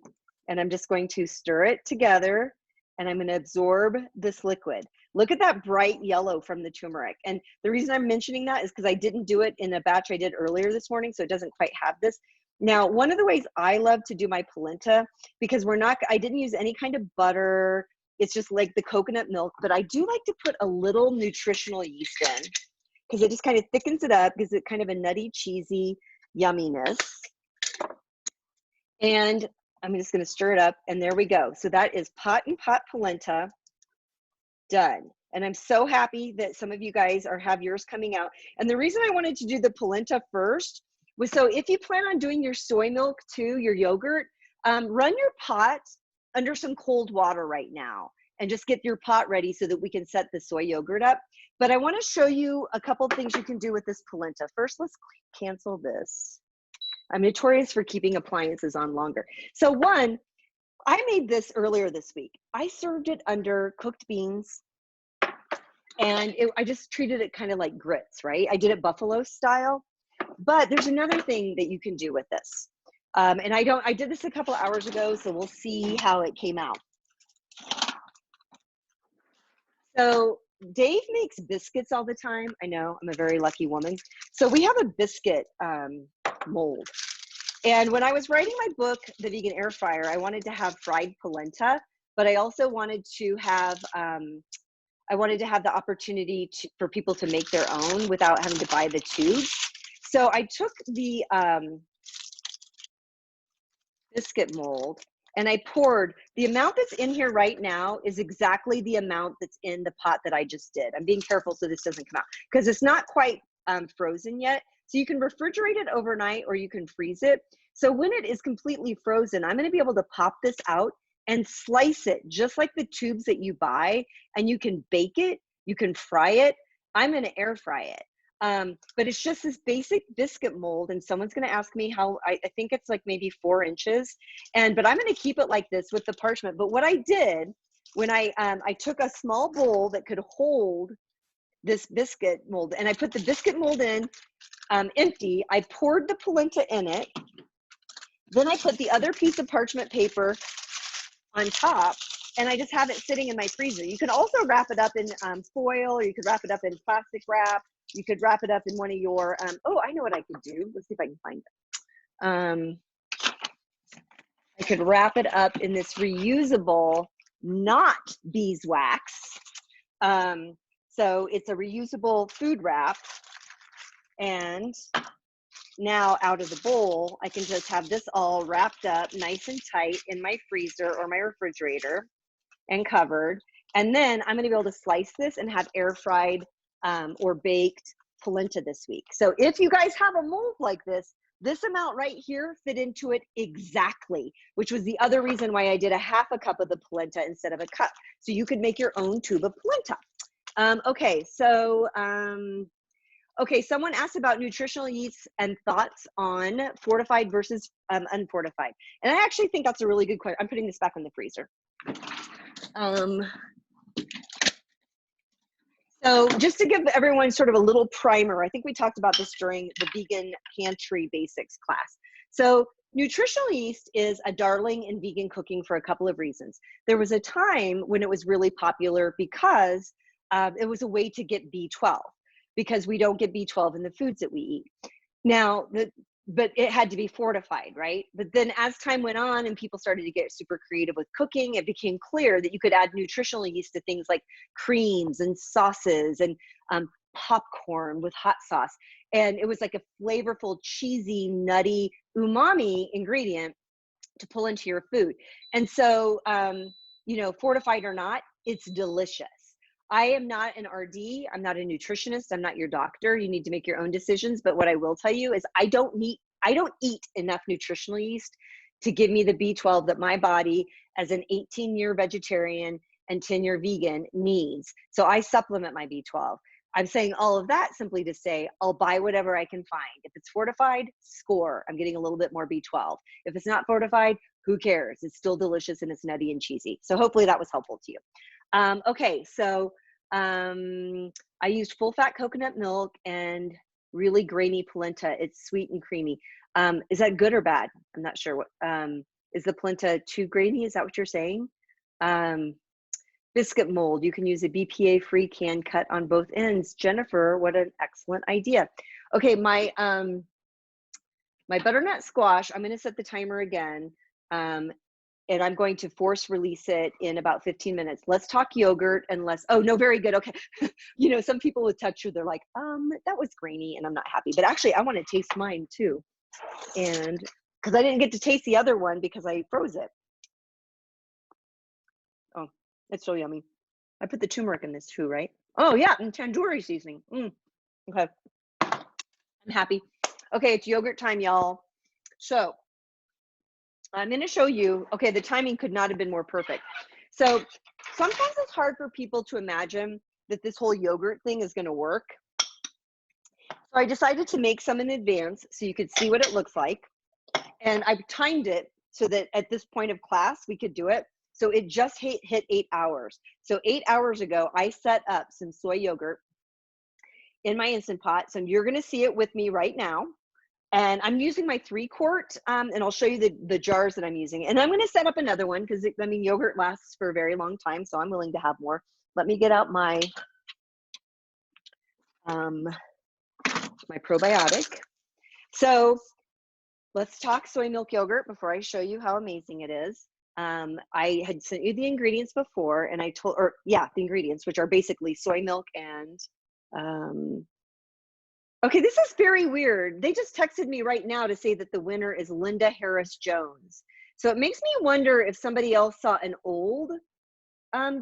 and I'm just going to stir it together and I'm going to absorb this liquid. Look at that bright yellow from the turmeric. And the reason I'm mentioning that is because I didn't do it in a batch I did earlier this morning, so it doesn't quite have this. Now, one of the ways I love to do my polenta, because I didn't use any kind of butter, it's just like the coconut milk, but I do like to put a little nutritional yeast in because it just kind of thickens it up, gives it kind of a nutty, cheesy yumminess. And I'm just going to stir it up, and there we go. So that is pot and pot polenta done. And I'm so happy that some of you guys have yours coming out. And the reason I wanted to do the polenta first was so if you plan on doing your soy milk too, your yogurt, run your pot under some cold water right now and just get your pot ready so that we can set the soy yogurt up. But I want to show you a couple things you can do with this polenta. First, let's cancel this. I'm notorious for keeping appliances on longer. So one, I made this earlier this week. I served it under cooked beans and I just treated it kind of like grits, right? I did it buffalo style, but there's another thing that you can do with this. And I did this a couple hours ago, so we'll see how it came out. So Dave makes biscuits all the time. I know, I'm a very lucky woman. So we have a biscuit mold. And when I was writing my book, The Vegan Air Fryer, I wanted to have fried polenta, but I also wanted to have I wanted to have the opportunity for people to make their own without having to buy the tubes. So I took the biscuit mold and I poured, the amount that's in here right now is exactly the amount that's in the pot that I just did. I'm being careful so this doesn't come out because it's not quite frozen yet. So you can refrigerate it overnight or you can freeze it. So when it is completely frozen, I'm gonna be able to pop this out and slice it just like the tubes that you buy, and you can bake it, you can fry it. I'm gonna air fry it. But it's just this basic biscuit mold, and someone's gonna ask me how, I think it's like maybe 4 inches. But I'm gonna keep it like this with the parchment. But what I did when I took a small bowl that could hold this biscuit mold, and I put the biscuit mold in empty. I poured the polenta in it. Then I put the other piece of parchment paper on top, and I just have it sitting in my freezer. You can also wrap it up in foil, or you could wrap it up in plastic wrap. You could wrap it up in one of your, oh, I know what I could do. Let's see if I can find it. I could wrap it up in this reusable, not beeswax. So it's a reusable food wrap. And now out of the bowl, I can just have this all wrapped up nice and tight in my freezer or my refrigerator and covered. And then I'm gonna be able to slice this and have air fried or baked polenta this week. So if you guys have a mold like this amount right here fit into it exactly, which was the other reason why I did a half a cup of the polenta instead of a cup. So you could make your own tube of polenta. Okay, so, okay, someone asked about nutritional yeast and thoughts on fortified versus unfortified. And I actually think that's a really good question. I'm putting this back in the freezer. So just to give everyone sort of a little primer, I think we talked about this during the vegan pantry basics class. So nutritional yeast is a darling in vegan cooking for a couple of reasons. There was a time when it was really popular because it was a way to get B12, because we don't get B12 in the foods that we eat. Now, but it had to be fortified, right? But then as time went on and people started to get super creative with cooking, it became clear that you could add nutritional yeast to things like creams and sauces and popcorn with hot sauce. And it was like a flavorful, cheesy, nutty, umami ingredient to pull into your food. And so, you know, fortified or not, it's delicious. I am not an RD. I'm not a nutritionist. I'm not your doctor. You need to make your own decisions. But what I will tell you is I don't eat enough nutritional yeast to give me the B12 that my body as an 18-year vegetarian and 10-year vegan needs. So I supplement my B12. I'm saying all of that simply to say I'll buy whatever I can find. If it's fortified, score. I'm getting a little bit more B12. If it's not fortified, who cares? It's still delicious and it's nutty and cheesy. So hopefully that was helpful to you. Okay, so I used full fat coconut milk and really grainy polenta. It's sweet and creamy. Is that good or bad? I'm not sure. What is the polenta too grainy? Is that what you're saying? Biscuit mold, you can use a BPA-free can cut on both ends. Jennifer, what an excellent idea. Okay, my butternut squash, I'm gonna set the timer again. And I'm going to force release it in about 15 minutes. Let's talk yogurt and oh no, very good, okay. You know, some people with texture, they're like, that was grainy and I'm not happy. But actually I wanna taste mine too. And, cause I didn't get to taste the other one because I froze it. Oh, it's so yummy. I put the turmeric in this too, right? Oh yeah, and tandoori seasoning. Okay, I'm happy. Okay, it's yogurt time, y'all. So, I'm going to show you, okay, the timing could not have been more perfect. So sometimes it's hard for people to imagine that this whole yogurt thing is going to work. So I decided to make some in advance so you could see what it looks like. And I've timed it so that at this point of class, we could do it. So it just hit 8 hours. So 8 hours ago, I set up some soy yogurt in my Instant Pot. So you're going to see it with me right now. And I'm using my 3-quart, and I'll show you the jars that I'm using. And I'm going to set up another one because, I mean, yogurt lasts for a very long time, so I'm willing to have more. Let me get out my, my probiotic. So let's talk soy milk yogurt before I show you how amazing it is. I had sent you the ingredients before, and I told, or yeah, the ingredients, which are basically soy milk and, okay, this is very weird. They just texted me right now to say that the winner is Linda Harris Jones. So it makes me wonder if somebody else saw an old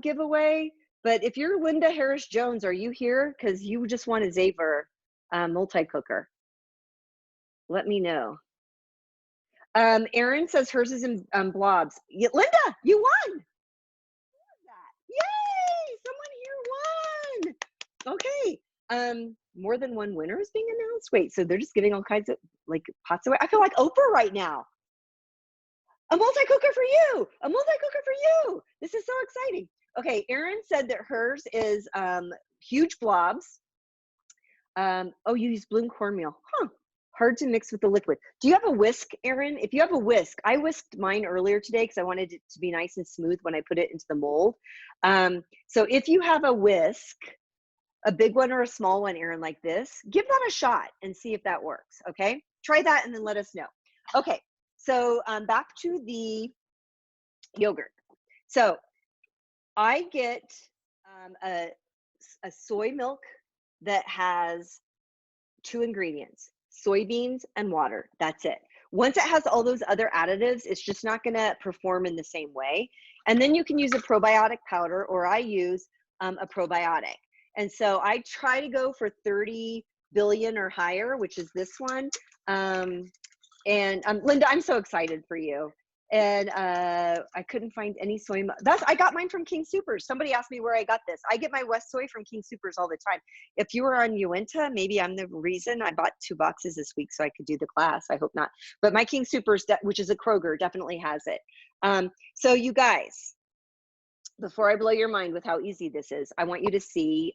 giveaway. But if you're Linda Harris Jones, are you here? Because you just won a Zaver multi-cooker. Let me know. Erin says hers is in blobs. Linda, you won. Yay! Someone here won. Okay. More than one winner is being announced. Wait, so they're just giving all kinds of like pots away. I feel like Oprah right now. A multi-cooker for you. A multi-cooker for you. This is so exciting. Okay, Erin said that hers is huge blobs. Oh, you use bloom cornmeal. Huh. Hard to mix with the liquid. Do you have a whisk, Erin? If you have a whisk, I whisked mine earlier today because I wanted it to be nice and smooth when I put it into the mold. So if you have a whisk, a big one or a small one, Erin, like this, give that a shot and see if that works, okay? Try that and then let us know. Okay, so back to the yogurt. So I get a soy milk that has 2 ingredients, soybeans and water. That's it. Once it has all those other additives, it's just not going to perform in the same way. And then you can use a probiotic powder, or I use a probiotic. And so I try to go for 30 billion or higher, which is this one. Linda, I'm so excited for you. And I couldn't find any soy milk. I got mine from King Soopers. Somebody asked me where I got this. I get my West Soy from King Soopers all the time. If you were on Uinta, maybe I'm the reason. I bought 2 boxes this week so I could do the class. I hope not. But my King Soopers, which is a Kroger, definitely has it. So you guys, before I blow your mind with how easy this is, I want you to see.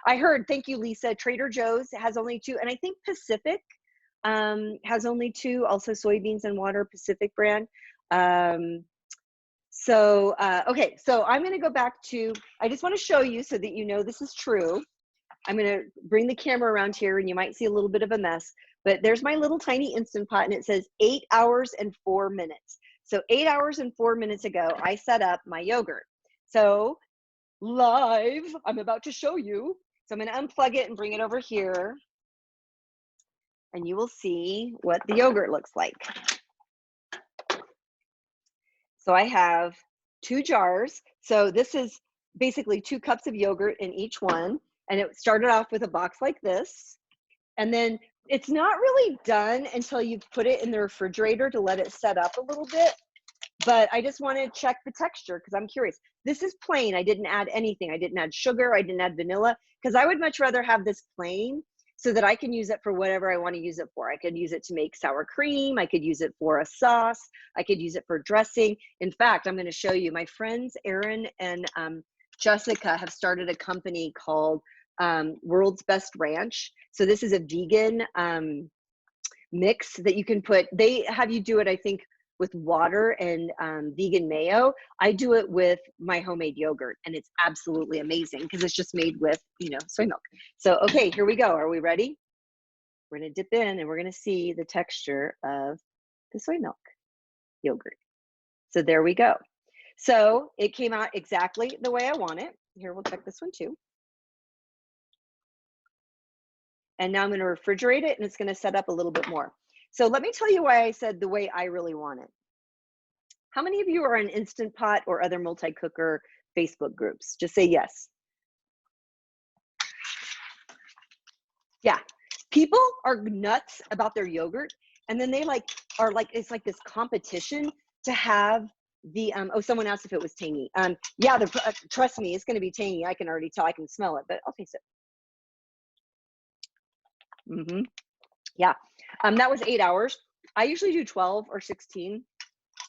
I heard, thank you, Lisa, Trader Joe's has only 2. And I think Pacific has only 2, also soybeans and water, Pacific brand. Okay, so I'm going to go back to, I just want to show you so that you know this is true. I'm going to bring the camera around here and you might see a little bit of a mess, but there's my little tiny Instant Pot and it says 8 hours and 4 minutes. So 8 hours and 4 minutes ago, I set up my yogurt. So live, I'm about to show you. So I'm going to unplug it and bring it over here and you will see what the yogurt looks like. So I have 2 jars. So this is basically 2 cups of yogurt in each one. And it started off with a box like this. And then it's not really done until you put it in the refrigerator to let it set up a little bit. But I just want to check the texture because I'm curious. This is plain. I didn't add anything. I didn't add sugar. I didn't add vanilla because I would much rather have this plain so that I can use it for whatever I want to use it for. I could use it to make sour cream. I could use it for a sauce. I could use it for dressing. In fact, I'm going to show you. My friends Erin and Jessica have started a company called World's Best Ranch. So this is a vegan mix that you can put. They have you do it, I think, with water and vegan mayo. I do it with my homemade yogurt and it's absolutely amazing because it's just made with, you know, soy milk. So, okay, here we go. Are we ready? We're gonna dip in and we're gonna see the texture of the soy milk yogurt. So there we go. So it came out exactly the way I want it. Here, we'll check this one too. And now I'm gonna refrigerate it and it's gonna set up a little bit more. So let me tell you why I said the way I really want it. How many of you are in Instant Pot or other multi-cooker Facebook groups? Just say yes. Yeah, people are nuts about their yogurt and then they are like, it's like this competition to have the, oh, someone asked if it was tangy. Yeah, trust me, it's gonna be tangy. I can already tell, I can smell it, but I'll taste it. Yeah, that was 8 hours. I usually do 12 or 16.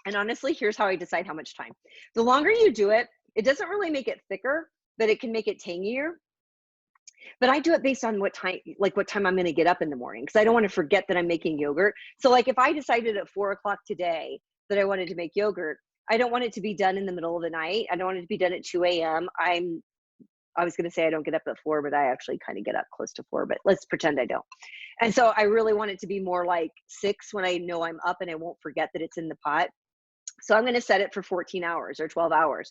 And honestly, here's how I decide how much time. The longer you do it, it doesn't really make it thicker, but it can make it tangier. But I do it based on what time I'm going to get up in the morning because I don't want to forget that I'm making yogurt. So like if I decided at 4 o'clock today that I wanted to make yogurt, I don't want it to be done in the middle of the night. I don't want it to be done at 2 a.m. I was going to say I don't get up at 4, but I actually kind of get up close to 4, but let's pretend I don't. And so I really want it to be more like 6 when I know I'm up and I won't forget that it's in the pot. So I'm going to set it for 14 hours or 12 hours,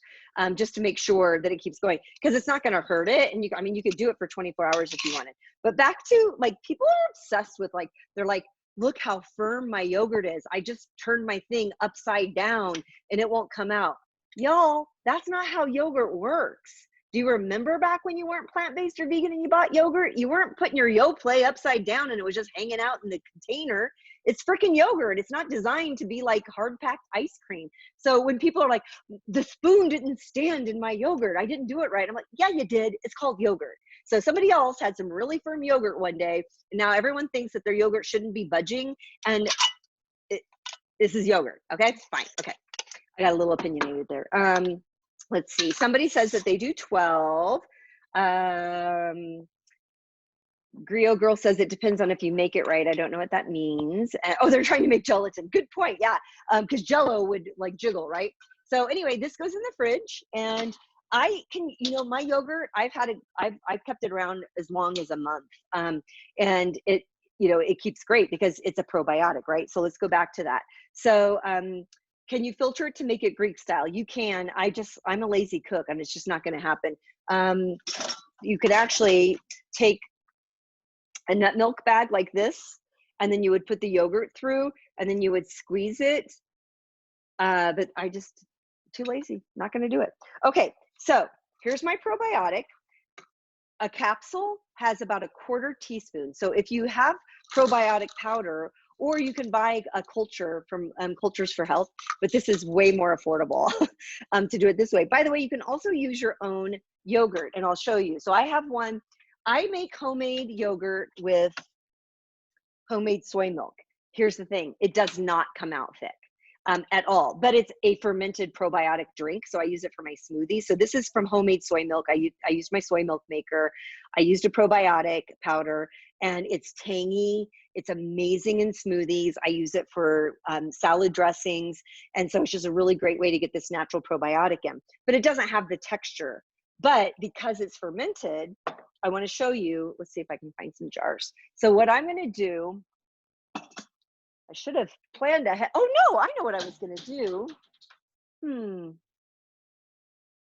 just to make sure that it keeps going, because it's not going to hurt it. And I mean, you could do it for 24 hours if you wanted. But back to, like, people are obsessed with, like, they're like, look how firm my yogurt is. I just turned my thing upside down and it won't come out. Y'all, that's not how yogurt works. Do you remember back when you weren't plant-based or vegan and you bought yogurt? You weren't putting your Yoplait upside down and it was just hanging out in the container. It's freaking yogurt. It's not designed to be like hard-packed ice cream. So when people are like, the spoon didn't stand in my yogurt, I didn't do it right. I'm like, yeah, you did. It's called yogurt. So somebody else had some really firm yogurt one day, and now everyone thinks that their yogurt shouldn't be budging, and this is yogurt. Okay, fine. Okay, I got a little opinionated there. Let's see. Somebody says that they do 12. Griot Girl says it depends on if you make it right. I don't know what that means. Oh, they're trying to make gelatin. Good point. Yeah, because Jello would like jiggle, right? So anyway, this goes in the fridge, and I can, my yogurt, I've kept it around as long as a month, and it, it keeps great because it's a probiotic, right? So let's go back to that. So can you filter it to make it Greek style? You can. I'm a lazy cook, and it's just not going to happen. You could actually take a nut milk bag like this, and then you would put the yogurt through, and then you would squeeze it. But too lazy, not going to do it. Okay, so here's my probiotic. A capsule has about a 1/4 teaspoon. So if you have probiotic powder, or you can buy a culture from Cultures for Health, but this is way more affordable to do it this way. By the way, you can also use your own yogurt, and I'll show you. So I have one. I make homemade yogurt with homemade soy milk. Here's the thing. It does not come out thick at all, but it's a fermented probiotic drink. So I use it for my smoothies. So this is from Homemade Soy Milk. I used my soy milk maker. I used a probiotic powder, and it's tangy. It's amazing in smoothies. I use it for salad dressings. And so it's just a really great way to get this natural probiotic in, but it doesn't have the texture. But because it's fermented, I want to show you, let's see if I can find some jars. So what I'm going to do, I should have planned ahead. Oh no, I know what I was going to do.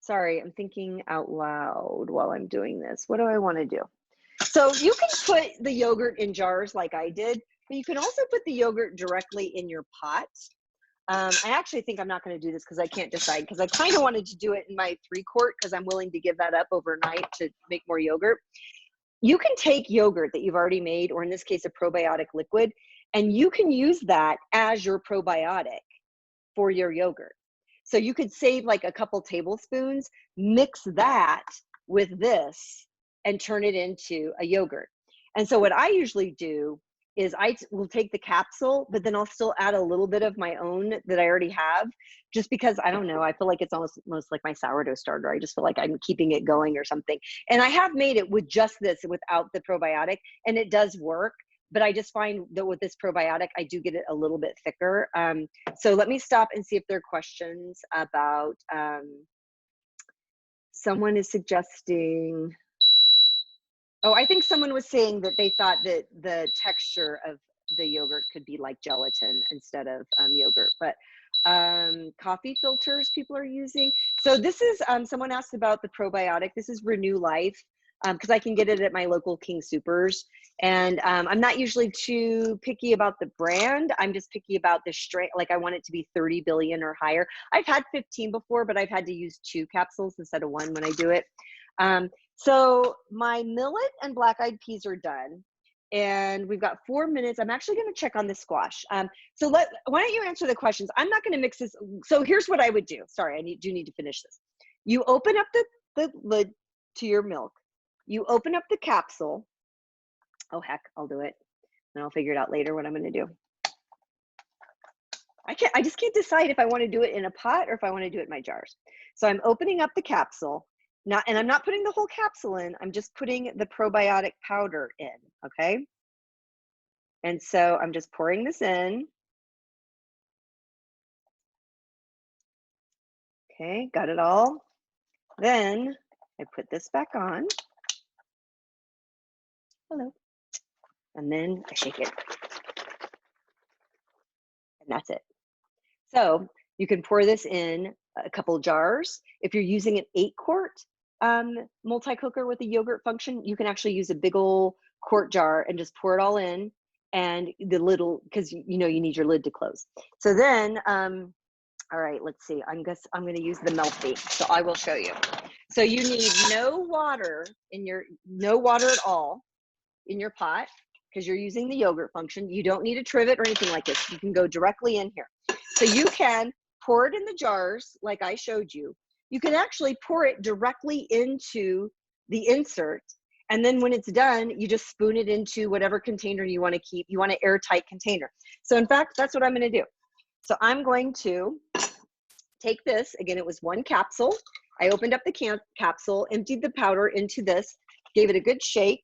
Sorry, I'm thinking out loud while I'm doing this. What do I want to do? So you can put the yogurt in jars like I did, but you can also put the yogurt directly in your pot. I actually think I'm not going to do this because I can't decide, because I kind of wanted to do it in my 3-quart because I'm willing to give that up overnight to make more yogurt. You can take yogurt that you've already made, or in this case, a probiotic liquid, and you can use that as your probiotic for your yogurt. So you could save like a couple tablespoons, mix that with this, and turn it into a yogurt. And so what I usually do is I will take the capsule, but then I'll still add a little bit of my own that I already have, just because, I don't know, I feel like it's almost like my sourdough starter. I just feel like I'm keeping it going or something. And I have made it with just this, without the probiotic, and it does work. But I just find that with this probiotic, I do get it a little bit thicker. So let me stop and see if there are questions about, someone is suggesting, oh, I think someone was saying that they thought that the texture of the yogurt could be like gelatin instead of yogurt. But coffee filters people are using. So this is, someone asked about the probiotic. This is Renew Life, because I can get it at my local King Supers. And I'm not usually too picky about the brand. I'm just picky about the strength. Like, I want it to be 30 billion or higher. I've had 15 before, but I've had to use 2 capsules instead of 1 when I do it. So my millet and black-eyed peas are done, and we've got 4 minutes. I'm actually going to check on the squash. So why don't you answer the questions? I'm not going to mix this. So here's what I would do. Sorry, I do need to finish this. You open up the lid to your milk. You open up the capsule. Oh, heck, I'll do it. And I'll figure it out later what I'm going to do. I just can't decide if I want to do it in a pot or if I want to do it in my jars. So I'm opening up the capsule. And I'm not putting the whole capsule in, I'm just putting the probiotic powder in, okay? And so I'm just pouring this in. Okay, got it all. Then I put this back on. Hello. And then I shake it. And that's it. So You can pour this in a couple jars. If you're using an 8-quart multi-cooker with a yogurt function, you can actually use a big old quart jar and just pour it all in, and the lid will, because you know you need your lid to close. So then, all right, let's see. I'm going to use the Melty, so I will show you. So you need no water at all in your pot, because you're using the yogurt function. You don't need a trivet or anything like this. You can go directly in here. So you can pour it in the jars like I showed you. You can actually pour it directly into the insert. And then when it's done, you just spoon it into whatever container you want to keep. You want an airtight container. So in fact, that's what I'm going to do. So I'm going to take this. Again, it was 1 capsule. I opened up the capsule, emptied the powder into this, gave it a good shake.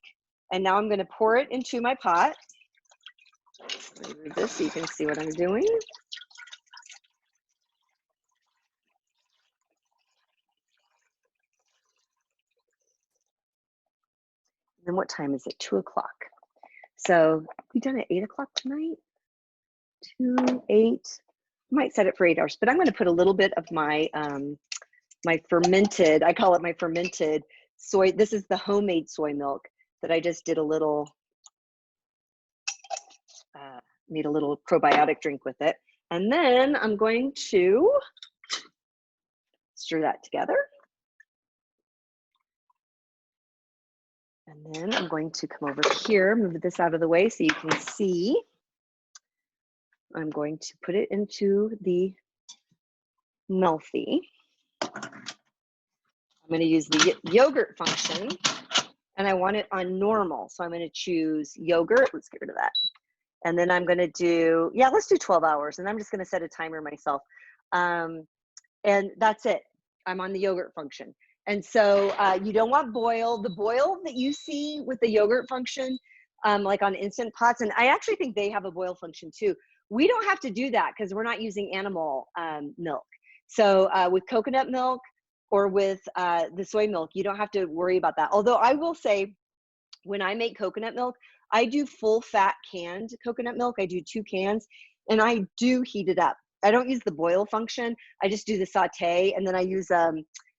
And now I'm going to pour it into my pot. Let me move this so you can see what I'm doing. And what time is it? 2 o'clock. So we done at 8 o'clock tonight? 2, 8. I might set it for 8 hours, but I'm going to put a little bit of my my fermented, I call it my fermented soy. This is the homemade soy milk that I just did a little, made a little probiotic drink with it. And then I'm going to stir that together. And then I'm going to come over here, move this out of the way so you can see. I'm going to put it into the Melty. I'm going to use the yogurt function, and I want it on normal. So I'm going to choose yogurt. Let's get rid of that. And then I'm going to do, yeah, let's do 12 hours. And I'm just going to set a timer myself. And that's it. I'm on the yogurt function. And so you don't want boil. The boil that you see with the yogurt function, like on Instant Pots, and I actually think they have a boil function too. We don't have to do that because we're not using animal milk. So with coconut milk or with the soy milk, you don't have to worry about that. Although I will say, when I make coconut milk, I do full fat canned coconut milk. I do 2 cans, and I do heat it up. I don't use the boil function. I just do the saute, and then I use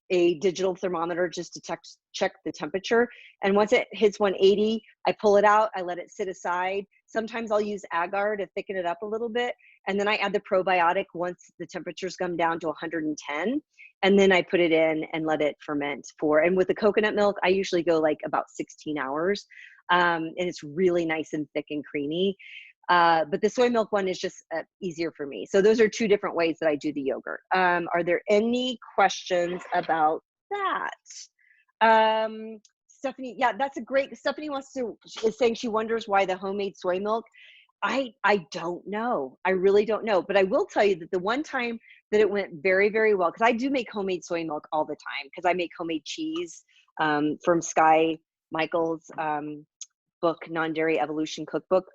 a digital thermometer just to check the temperature. And once it hits 180, I pull it out, I let it sit aside. Sometimes I'll use agar to thicken it up a little bit. And then I add the probiotic once the temperatures come down to 110. And then I put it in and let it ferment and with the coconut milk, I usually go like about 16 hours. And it's really nice and thick and creamy. But the soy milk one is just easier for me. So those are 2 different ways that I do the yogurt. Are there any questions about that? Stephanie, yeah, that's a great, Stephanie is saying she wonders why the homemade soy milk. I don't know. I really don't know. But I will tell you that the one time that it went very, very well, because I do make homemade soy milk all the time, because I make homemade cheese from Sky Michael's book, Non-Dairy Evolution Cookbook.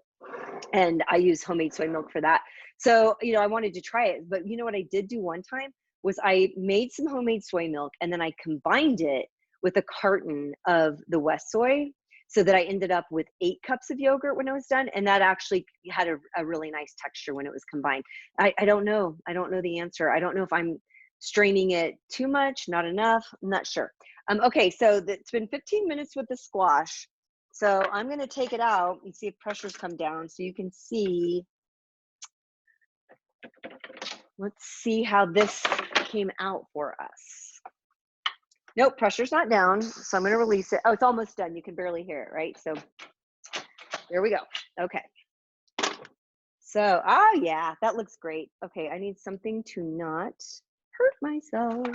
And I use homemade soy milk for that. So, you know, I wanted to try it. But you know what I did do one time was I made some homemade soy milk, and then I combined it with a carton of the West Soy, so that I ended up with 8 cups of yogurt when I was done. And that actually had a really nice texture when it was combined. I don't know. I don't know the answer. I don't know if I'm straining it too much, not enough. I'm not sure. Okay, so it's been 15 minutes with the squash. So I'm going to take it out and see if pressures come down so you can see. Let's see how this came out for us. Nope, pressure's not down. So I'm going to release it. Oh, it's almost done. You can barely hear it, right? So there we go. Okay. So, oh yeah, that looks great. Okay, I need something to not hurt myself.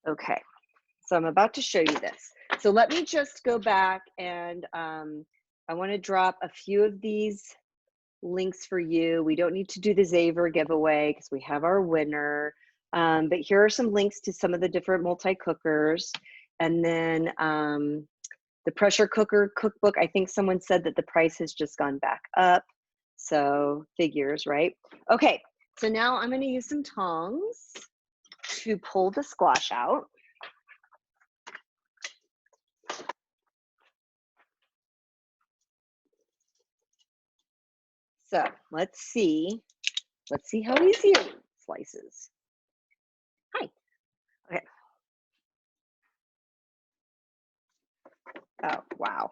Okay, so I'm about to show you this. So let me just go back and I want to drop a few of these links for you. We don't need to do the Xaver giveaway because we have our winner. But here are some links to some of the different multi-cookers. And then the pressure cooker cookbook, I think someone said that the price has just gone back up. So figures, right? Okay, so now I'm going to use some tongs to pull the squash out. So let's see how easy it slices. Hi. Okay. Oh, wow.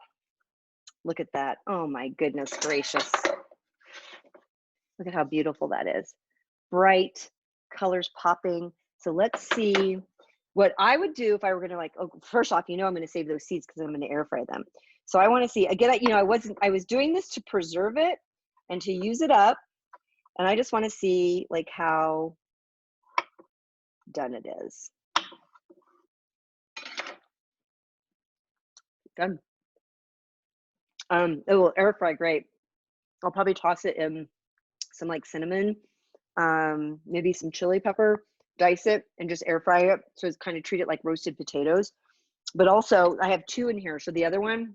Look at that. Oh my goodness gracious. Look at how beautiful that is. Bright, colors popping. So let's see what I would do if I were gonna like, oh, first off, you know, I'm gonna save those seeds because I'm gonna air fry them. So I wanna see, again, you know, I was doing this to preserve it and to use it up. And I just wanna see like how done it is. Done. It will air fry great. I'll probably toss it in some like cinnamon, maybe some chili pepper, dice it and just air fry it. So it's kind of treat it like roasted potatoes. But also I have 2 in here. So the other one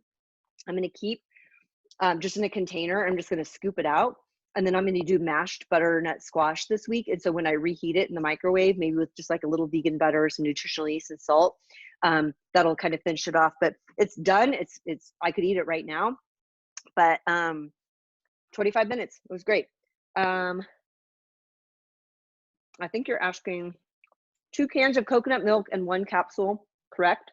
I'm going to keep just in a container. I'm just going to scoop it out. And then I'm going to do mashed butternut squash this week. And so when I reheat it in the microwave, maybe with just like a little vegan butter, some nutritional yeast and salt, that'll kind of finish it off. But it's done. I could eat it right now, but 25 minutes. It was great. I think you're asking 2 cans of coconut milk and 1 capsule, correct?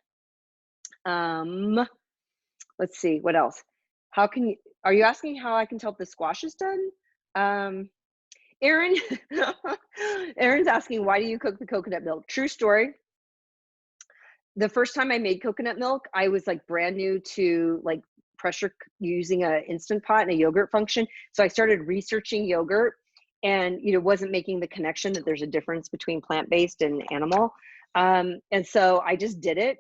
Let's see, what else? Are you asking how I can tell if the squash is done? Erin, Erin's asking, why do you cook the coconut milk? True story. The first time I made coconut milk, I was like brand new to like pressure using an Instant Pot and a yogurt function. So I started researching yogurt and, you know, wasn't making the connection that there's a difference between plant-based and animal. And so I just did it.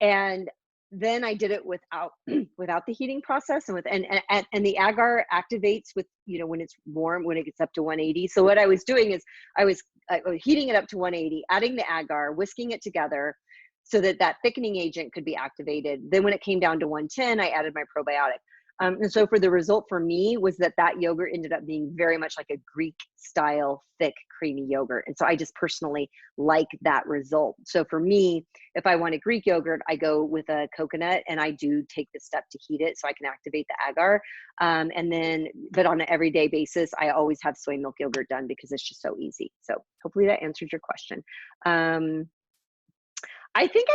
And then I did it without the heating process and the agar activates with, you know, when it's warm, when it gets up to 180. So what I was doing is I was heating it up to 180, adding the agar, whisking it together so that that thickening agent could be activated. Then when it came down to 110, I added my probiotic. And so for the result for me was that yogurt ended up being very much like a Greek style, thick, creamy yogurt. And so I just personally like that result. So for me, if I want a Greek yogurt, I go with a coconut and I do take the step to heat it so I can activate the agar. And then, but on an everyday basis, I always have soy milk yogurt done because it's just so easy. So hopefully that answers your question. I think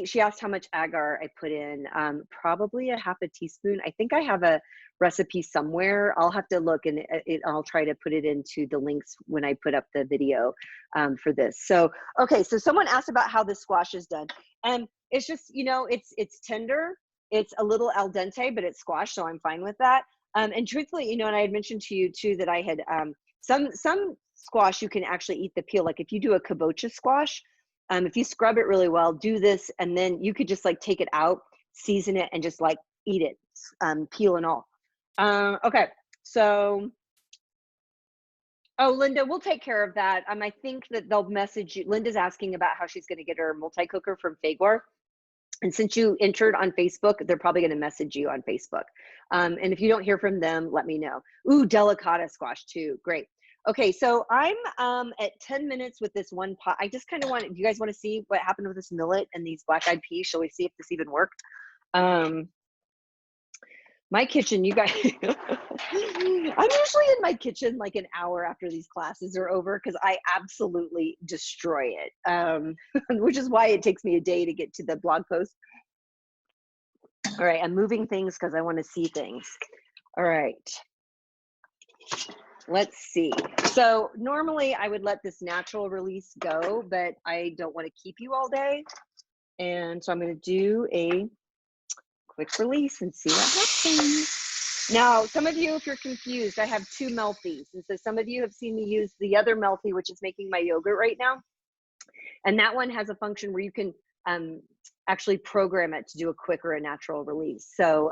she asked how much agar I put in, probably a half a teaspoon. I think I have a recipe somewhere. I'll have to look and I'll try to put it into the links when I put up the video for this. So, okay, so someone asked about how the squash is done. And it's just, you know, it's tender. It's a little al dente, but it's squash, so I'm fine with that. And truthfully, you know, and I had mentioned to you too that I had some squash you can actually eat the peel. Like if you do a kabocha squash, if you scrub it really well, do this, and then you could just like take it out, season it, and just like eat it, peel and all. Okay, so, oh, Linda, we'll take care of that. I think that they'll message you. Linda's asking about how she's going to get her multi-cooker from Fagor. And since you entered on Facebook, they're probably going to message you on Facebook. And if you don't hear from them, let me know. Ooh, delicata squash too. Great. Okay, so I'm at 10 minutes with this one pot. I just kind of do you guys want to see what happened with this millet and these black-eyed peas? Shall we see if this even worked? My kitchen, you guys, I'm usually in my kitchen like an hour after these classes are over because I absolutely destroy it, which is why it takes me a day to get to the blog post. All right, I'm moving things because I want to see things. All right. Let's see. So normally I would let this natural release go, but I don't want to keep you all day. And so I'm going to do a quick release and see what happens. Now, some of you, if you're confused, I have 2 Melties. And so some of you have seen me use the other Melty, which is making my yogurt right now. And that one has a function where you can actually program it to do a quick or a natural release. So,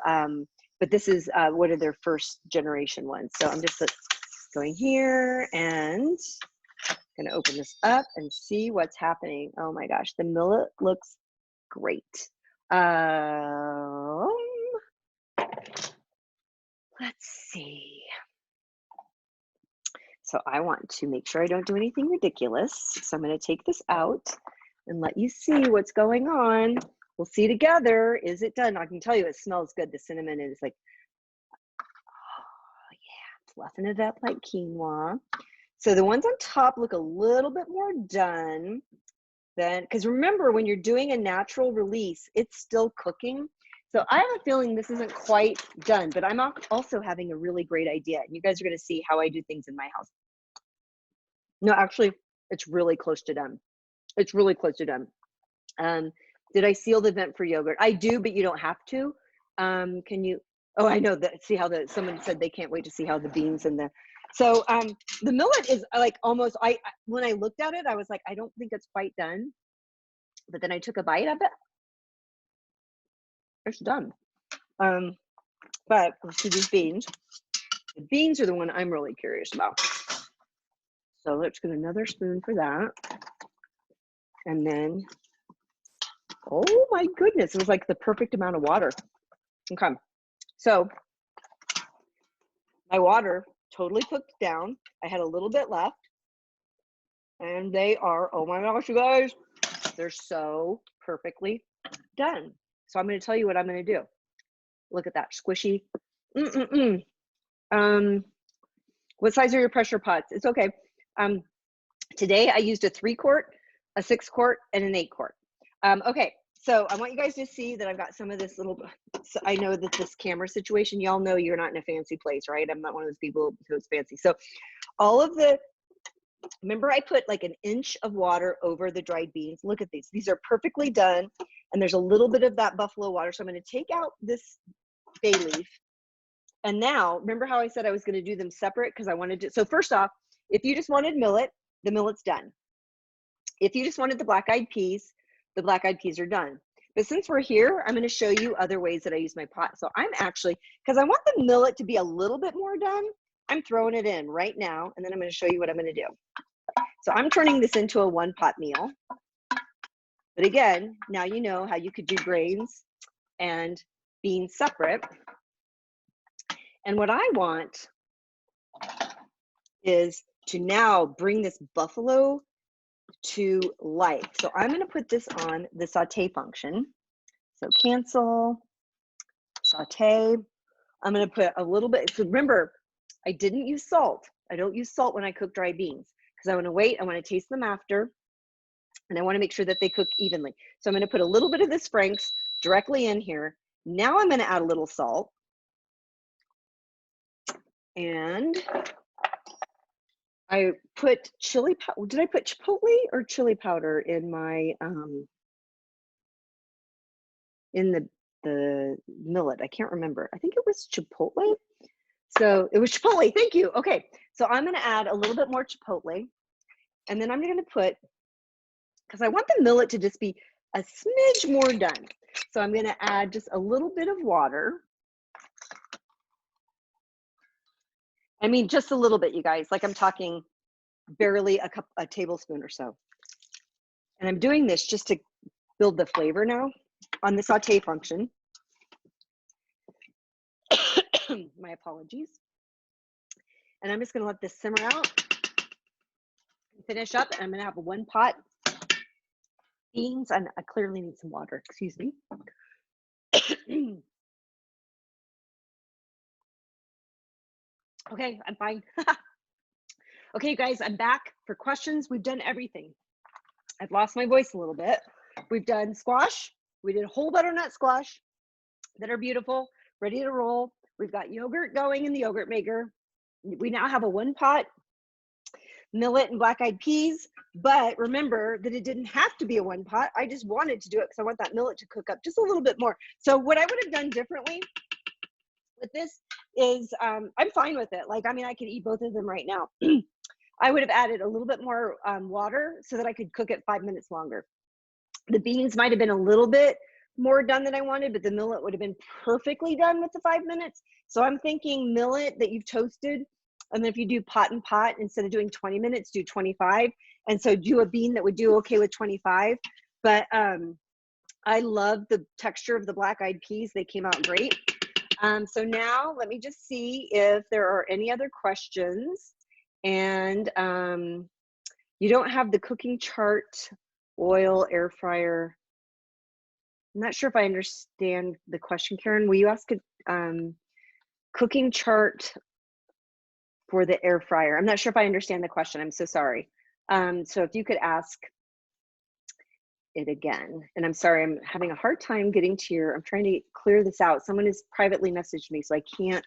but this is one of their first generation ones. So I'm just going here and going to open this up and see what's happening. Oh my gosh, the millet looks great. Let's see. So I want to make sure I don't do anything ridiculous. So I'm going to take this out and let you see what's going on. We'll see together. Is it done? I can tell you it smells good. The cinnamon is like, fluffing it up like quinoa. So the ones on top look a little bit more done than, because remember, when you're doing a natural release, it's still cooking. So I have a feeling this isn't quite done, but I'm also having a really great idea. And you guys are going to see how I do things in my house. No, actually, it's really close to done. It's really close to done. Did I seal the vent for yogurt? I do, but you don't have to. Can you? Oh, I know that. See how someone said they can't wait to see how the beans and so the millet is like almost, when I looked at it, I was like, I don't think it's quite done. But then I took a bite of it. It's done. But let's see these beans. The beans are the one I'm really curious about. So let's get another spoon for that. And then, oh my goodness, it was like the perfect amount of water. Okay, so my water totally cooked down. I had a little bit left. And they are, oh my gosh, you guys, they're so perfectly done. So I'm going to tell you what I'm going to do. Look at that, squishy. What size are your pressure pots? It's okay. Today I used a 3-quart, a 6-quart, and an 8-quart. Okay, so I want you guys to see that I've got some of this little, so I know that this camera situation, y'all know you're not in a fancy place, right? I'm not one of those people who's fancy. So all of the, remember I put like an inch of water over the dried beans. Look at these. These are perfectly done. And there's a little bit of that buffalo water. So I'm going to take out this bay leaf. And now, remember how I said I was going to do them separate because I wanted to. So first off, if you just wanted millet, the millet's done. If you just wanted the black-eyed peas, the black-eyed peas are done. But since we're here, I'm going to show you other ways that I use my pot. So I'm actually, because I want the millet to be a little bit more done, I'm throwing it in right now. And then I'm going to show you what I'm going to do. So I'm turning this into a 1-pot meal. But again, now you know how you could do grains and beans separate. And what I want is to now bring this buffalo to life. So I'm going to put this on the saute function. So cancel, saute. I'm going to put a little bit. So remember, I didn't use salt. I don't use salt when I cook dry beans because I want to wait. I want to taste them after. And I want to make sure that they cook evenly. So I'm going to put a little bit of this Frank's directly in here. Now I'm going to add a little salt. And I put chili powder. Did I put chipotle or chili powder in my in the millet? I can't remember. I think it was chipotle. So it was chipotle. Thank you. Okay. So I'm going to add a little bit more chipotle. And then I'm going to put, because I want the millet to just be a smidge more done. So I'm going to add just a little bit of water. I mean, just a little bit, you guys. Like I'm talking barely a tablespoon or so. And I'm doing this just to build the flavor now on the saute function. My apologies. And I'm just going to let this simmer out and finish up. And I'm going to have a 1-pot beans. And I clearly need some water. Excuse me. Okay, I'm fine. Okay, you guys, I'm back for questions. We've done everything. I've lost my voice a little bit. We've done squash. We did whole butternut squash that are beautiful, ready to roll. We've got yogurt going in the yogurt maker. We now have a 1-pot millet and black-eyed peas, but remember that it didn't have to be a 1-pot. I just wanted to do it because I want that millet to cook up just a little bit more. So what I would have done differently with this is, I'm fine with it. Like, I mean, I could eat both of them right now. I would have added a little bit more water so that I could cook it 5 minutes longer. The beans might have been a little bit more done than I wanted, but the millet would have been perfectly done with the 5 minutes. So I'm thinking millet that you've toasted, and then if you do pot and pot, instead of doing 20 minutes, do 25. And so do a bean that would do okay with 25. But I love the texture of the black-eyed peas. They came out great. So now let me just see if there are any other questions. And you don't have the cooking chart, oil, air fryer. I'm not sure if I understand the question, Karen. Will you ask a cooking chart for the air fryer. I'm not sure if I understand the question. I'm so sorry. So if you could ask it again. And I'm sorry, I'm having a hard time getting to I'm trying to clear this out. Someone has privately messaged me, so I can't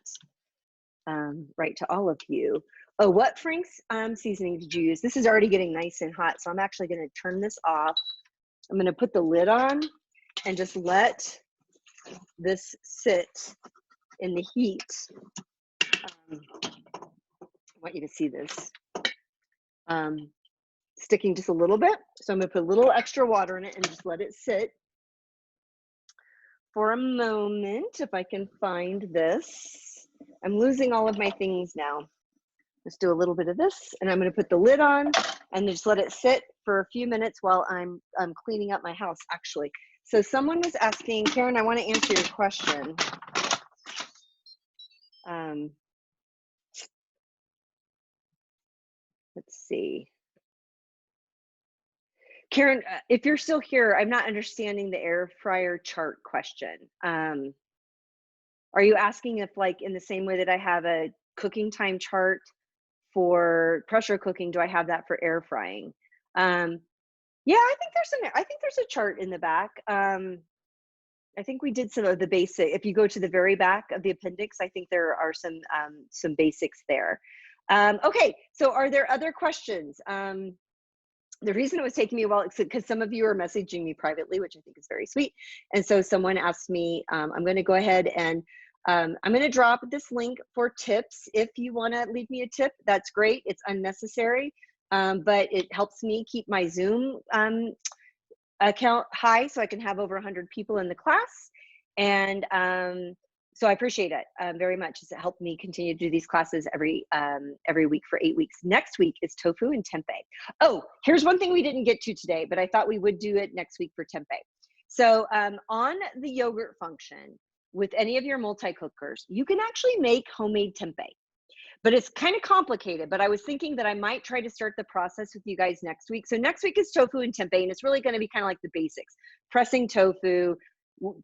write to all of you. Oh, what Frank's seasoning did you use? This is already getting nice and hot, so I'm actually gonna turn this off. I'm gonna put the lid on and just let this sit in the heat. I want you to see this. Sticking just a little bit. So I'm gonna put a little extra water in it and just let it sit for a moment. If I can find this. I'm losing all of my things now. Let's do a little bit of this, and I'm gonna put the lid on and just let it sit for a few minutes while I'm cleaning up my house, actually. So someone was asking, Karen, I wanna answer your question. Let's see. Karen, if you're still here, I'm not understanding the air fryer chart question. Are you asking if, like, in the same way that I have a cooking time chart for pressure cooking, do I have that for air frying? Yeah, I think there's a chart in the back. I think we did some of the basic. If you go to the very back of the appendix, I think there are some basics there. Okay, so are there other questions? The reason it was taking me a while is because some of you are messaging me privately, which I think is very sweet. And so someone asked me, I'm going to go ahead and I'm going to drop this link for tips. If you want to leave me a tip, that's great. It's unnecessary, but it helps me keep my Zoom account high so I can have over 100 people in the class. And so I appreciate it very much. It's helped me continue to do these classes every week for 8 weeks. Next week is tofu and tempeh. Oh, here's one thing we didn't get to today, but I thought we would do it next week for tempeh. So on the yogurt function with any of your multi-cookers, you can actually make homemade tempeh. But it's kind of complicated, but I was thinking that I might try to start the process with you guys next week. So next week is tofu and tempeh, and it's really going to be kind of like the basics. Pressing tofu,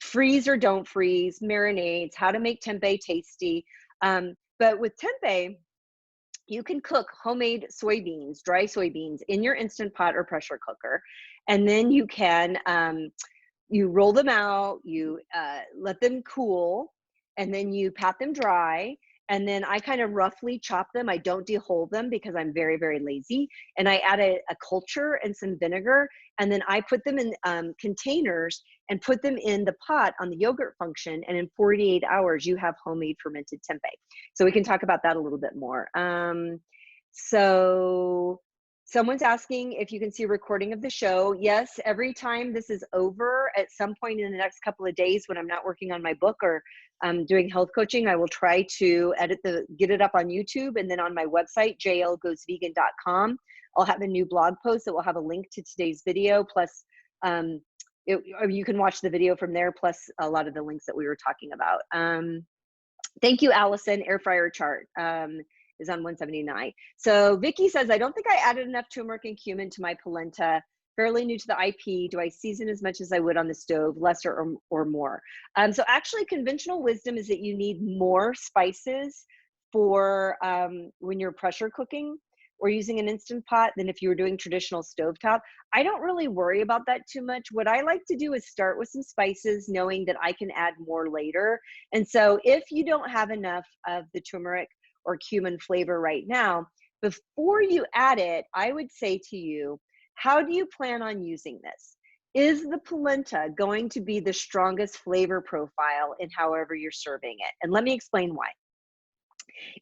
freeze or don't freeze, marinades, how to make tempeh tasty. But with tempeh, you can cook homemade soybeans, dry soybeans in your Instant Pot or pressure cooker. And then you can, you roll them out, you let them cool, and then you pat them dry. And then I kind of roughly chop them. I don't de-hull them because I'm very, very lazy. And I add a culture and some vinegar. And then I put them in containers and put them in the pot on the yogurt function. And in 48 hours, you have homemade fermented tempeh. So we can talk about that a little bit more. So someone's asking if you can see a recording of the show. Yes, every time this is over, at some point in the next couple of days when I'm not working on my book or doing health coaching, I will try to get it up on YouTube, and then on my website, jlgoesvegan.com. I'll have a new blog post that will have a link to today's video, plus you can watch the video from there, plus a lot of the links that we were talking about. Thank you, Allison. Air fryer chart is on 179. So Vicky says, I don't think I added enough turmeric and cumin to my polenta. Fairly new to the IP. Do I season as much as I would on the stove, lesser or more? So actually, conventional wisdom is that you need more spices for when you're pressure cooking or using an Instant Pot than if you were doing traditional stovetop. I don't really worry about that too much. What I like to do is start with some spices, knowing that I can add more later. And so if you don't have enough of the turmeric or cumin flavor right now, before you add it, I would say to you, how do you plan on using this? Is the polenta going to be the strongest flavor profile in however you're serving it? And let me explain why.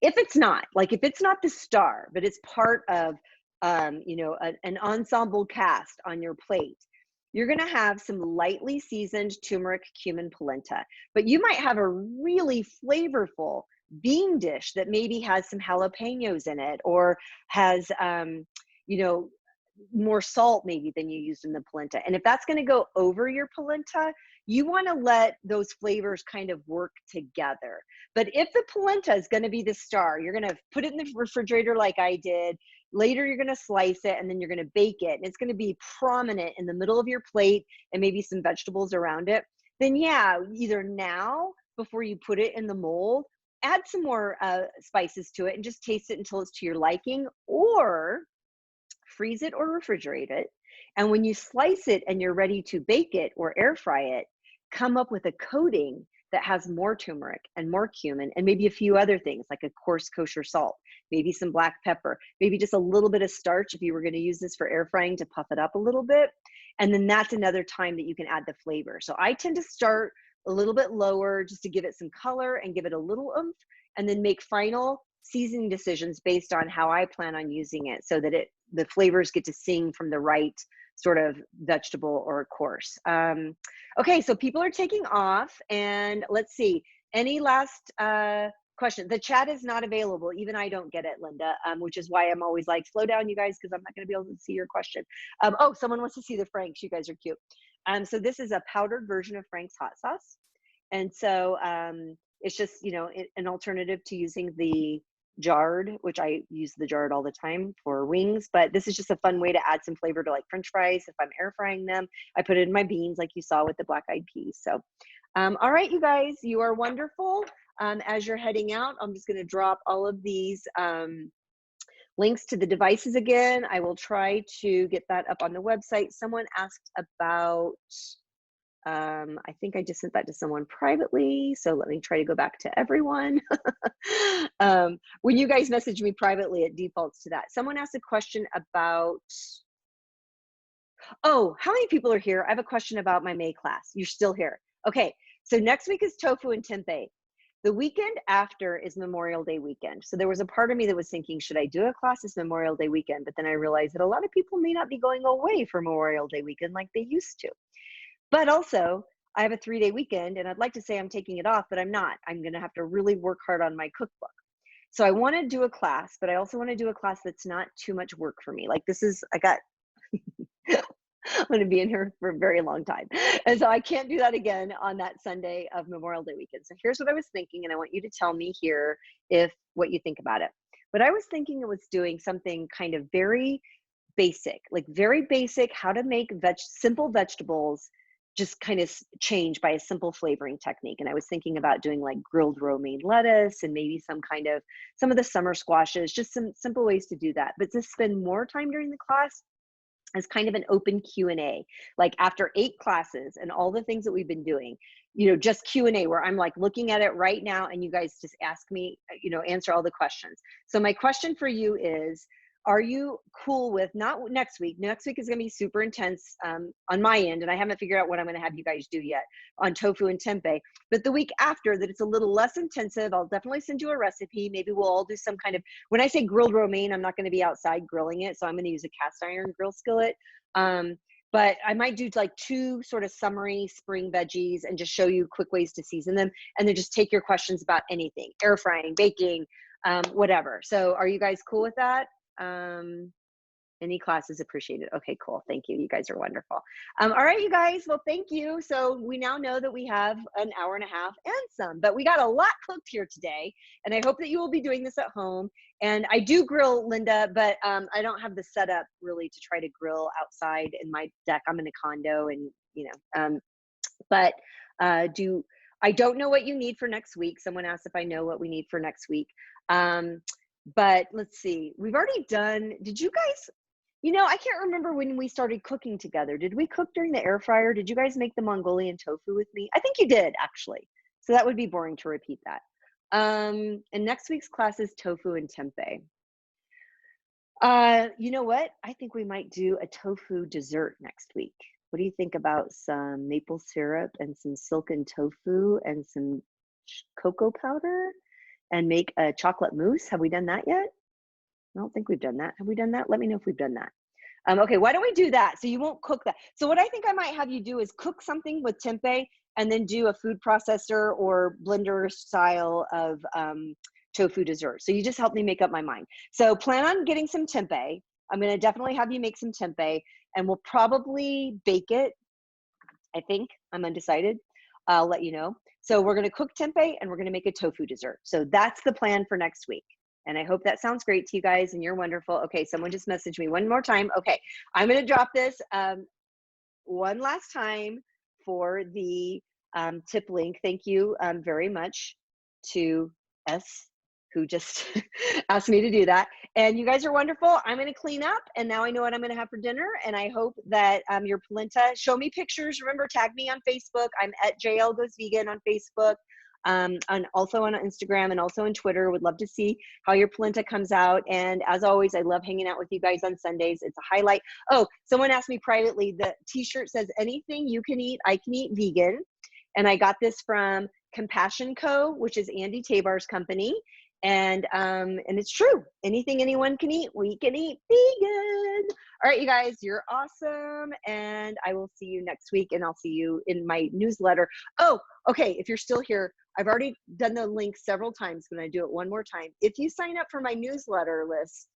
If it's not, like if it's not the star, but it's part of an ensemble cast on your plate, you're gonna have some lightly seasoned turmeric cumin polenta, but you might have a really flavorful bean dish that maybe has some jalapenos in it, or has more salt maybe than you used in the polenta. And if that's going to go over your polenta, you want to let those flavors kind of work together. But if the polenta is going to be the star, you're going to put it in the refrigerator like I did. Later, you're going to slice it, and then you're going to bake it. And it's going to be prominent in the middle of your plate and maybe some vegetables around it. Then yeah, either now before you put it in the mold, add some more spices to it and just taste it until it's to your liking, or freeze it or refrigerate it. And when you slice it and you're ready to bake it or air fry it, come up with a coating that has more turmeric and more cumin and maybe a few other things like a coarse kosher salt, maybe some black pepper, maybe just a little bit of starch if you were going to use this for air frying to puff it up a little bit. And then that's another time that you can add the flavor. So I tend to start a little bit lower just to give it some color and give it a little oomph, and then make final seasoning decisions based on how I plan on using it so that the flavors get to sing from the right sort of vegetable or course. Okay, so people are taking off, and let's see, any last question? The chat is not available. Even I don't get it, Linda, which is why I'm always like, slow down, you guys, because I'm not going to be able to see your question. Oh, someone wants to see the Franks. You guys are cute. So this is a powdered version of Frank's hot sauce. And so it's just, you know, an alternative to using the jarred, which I use the jarred all the time for wings, but this is just a fun way to add some flavor to like French fries. If I'm air frying them, I put it in my beans like you saw with the black eyed peas. So, all right, you guys, you are wonderful. As you're heading out, I'm just gonna drop all of these links to the devices again. I will try to get that up on the website. Someone asked about, I think I just sent that to someone privately. So let me try to go back to everyone. When you guys message me privately, it defaults to that. Someone asked a question about, oh, how many people are here? I have a question about my May class. You're still here. Okay, so next week is Tofu and Tempeh. The weekend after is Memorial Day weekend. So there was a part of me that was thinking, should I do a class this Memorial Day weekend? But then I realized that a lot of people may not be going away for Memorial Day weekend like they used to. But also, I have a 3-day weekend, and I'd like to say I'm taking it off, but I'm not. I'm going to have to really work hard on my cookbook. So I want to do a class, but I also want to do a class that's not too much work for me. Like this is, I'm going to be in here for a very long time. And so I can't do that again on that Sunday of Memorial Day weekend. So here's what I was thinking, and I want you to tell me here what you think about it. But I was thinking it was doing something kind of very basic, like very basic, how to make simple vegetables just kind of change by a simple flavoring technique. And I was thinking about doing like grilled romaine lettuce and maybe some of the summer squashes, just some simple ways to do that. But to spend more time during the class as kind of an open Q&A, like after 8 classes and all the things that we've been doing, you know, just Q&A where I'm like looking at it right now and you guys just ask me, you know, answer all the questions. So my question for you is, are you cool with, not next week is going to be super intense on my end, and I haven't figured out what I'm going to have you guys do yet on tofu and tempeh, but the week after that it's a little less intensive, I'll definitely send you a recipe. Maybe we'll all do some kind of, when I say grilled romaine, I'm not going to be outside grilling it, so I'm going to use a cast iron grill skillet. But I might do like 2 sort of summary spring veggies and just show you quick ways to season them, and then just take your questions about anything, air frying, baking, whatever. So are you guys cool with that? Any classes appreciated. Okay, cool. Thank you. You guys are wonderful. All right, you guys. Well, thank you. So we now know that we have an hour and a half and some, but we got a lot cooked here today. And I hope that you will be doing this at home. And I do grill, Linda, but I don't have the setup really to try to grill outside in my deck. I'm in a condo, and you know, but I don't know what you need for next week. Someone asked if I know what we need for next week. But let's see, we've already done, did you guys, you know, I can't remember when we started cooking together. Did we cook during the air fryer? Did you guys make the Mongolian tofu with me? I think you did, actually. So that would be boring to repeat that. And next week's class is tofu and tempeh. You know what? I think we might do a tofu dessert next week. What do you think about some maple syrup and some silken tofu and some cocoa powder? And make a chocolate mousse. Have we done that yet? I don't think we've done that. Have we done that? Let me know if we've done that. Okay, why don't we do that? So you won't cook that. So what I think I might have you do is cook something with tempeh and then do a food processor or blender style of tofu dessert. So you just help me make up my mind. So plan on getting some tempeh. I'm gonna definitely have you make some tempeh, and we'll probably bake it. I think, I'm undecided. I'll let you know. So we're gonna cook tempeh and we're gonna make a tofu dessert. So that's the plan for next week. And I hope that sounds great to you guys and you're wonderful. Okay, someone just messaged me one more time. Okay, I'm gonna drop this one last time for the tip link. Thank you very much to S, who just asked me to do that. And you guys are wonderful. I'm going to clean up, and now I know what I'm going to have for dinner. And I hope that your polenta, show me pictures. Remember, tag me on Facebook. I'm at JL Goes Vegan on Facebook, and also on Instagram and also on Twitter. Would love to see how your polenta comes out. And as always, I love hanging out with you guys on Sundays. It's a highlight. Oh, someone asked me privately, the t-shirt says, anything you can eat, I can eat vegan. And I got this from Compassion Co., which is Andy Tabar's company. And it's true. Anything anyone can eat, we can eat vegan. All right, you guys, you're awesome. And I will see you next week, and I'll see you in my newsletter. Oh, okay. If you're still here, I've already done the link several times. I'm going to do it one more time. If you sign up for my newsletter list,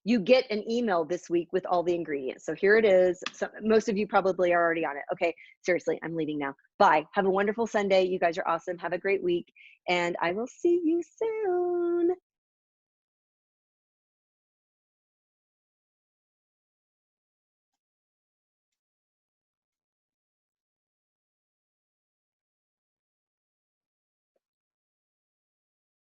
you get an email this week with all the ingredients. So here it is. So most of you probably are already on it. Okay, seriously, I'm leaving now. Bye. Have a wonderful Sunday. You guys are awesome. Have a great week. And I will see you soon.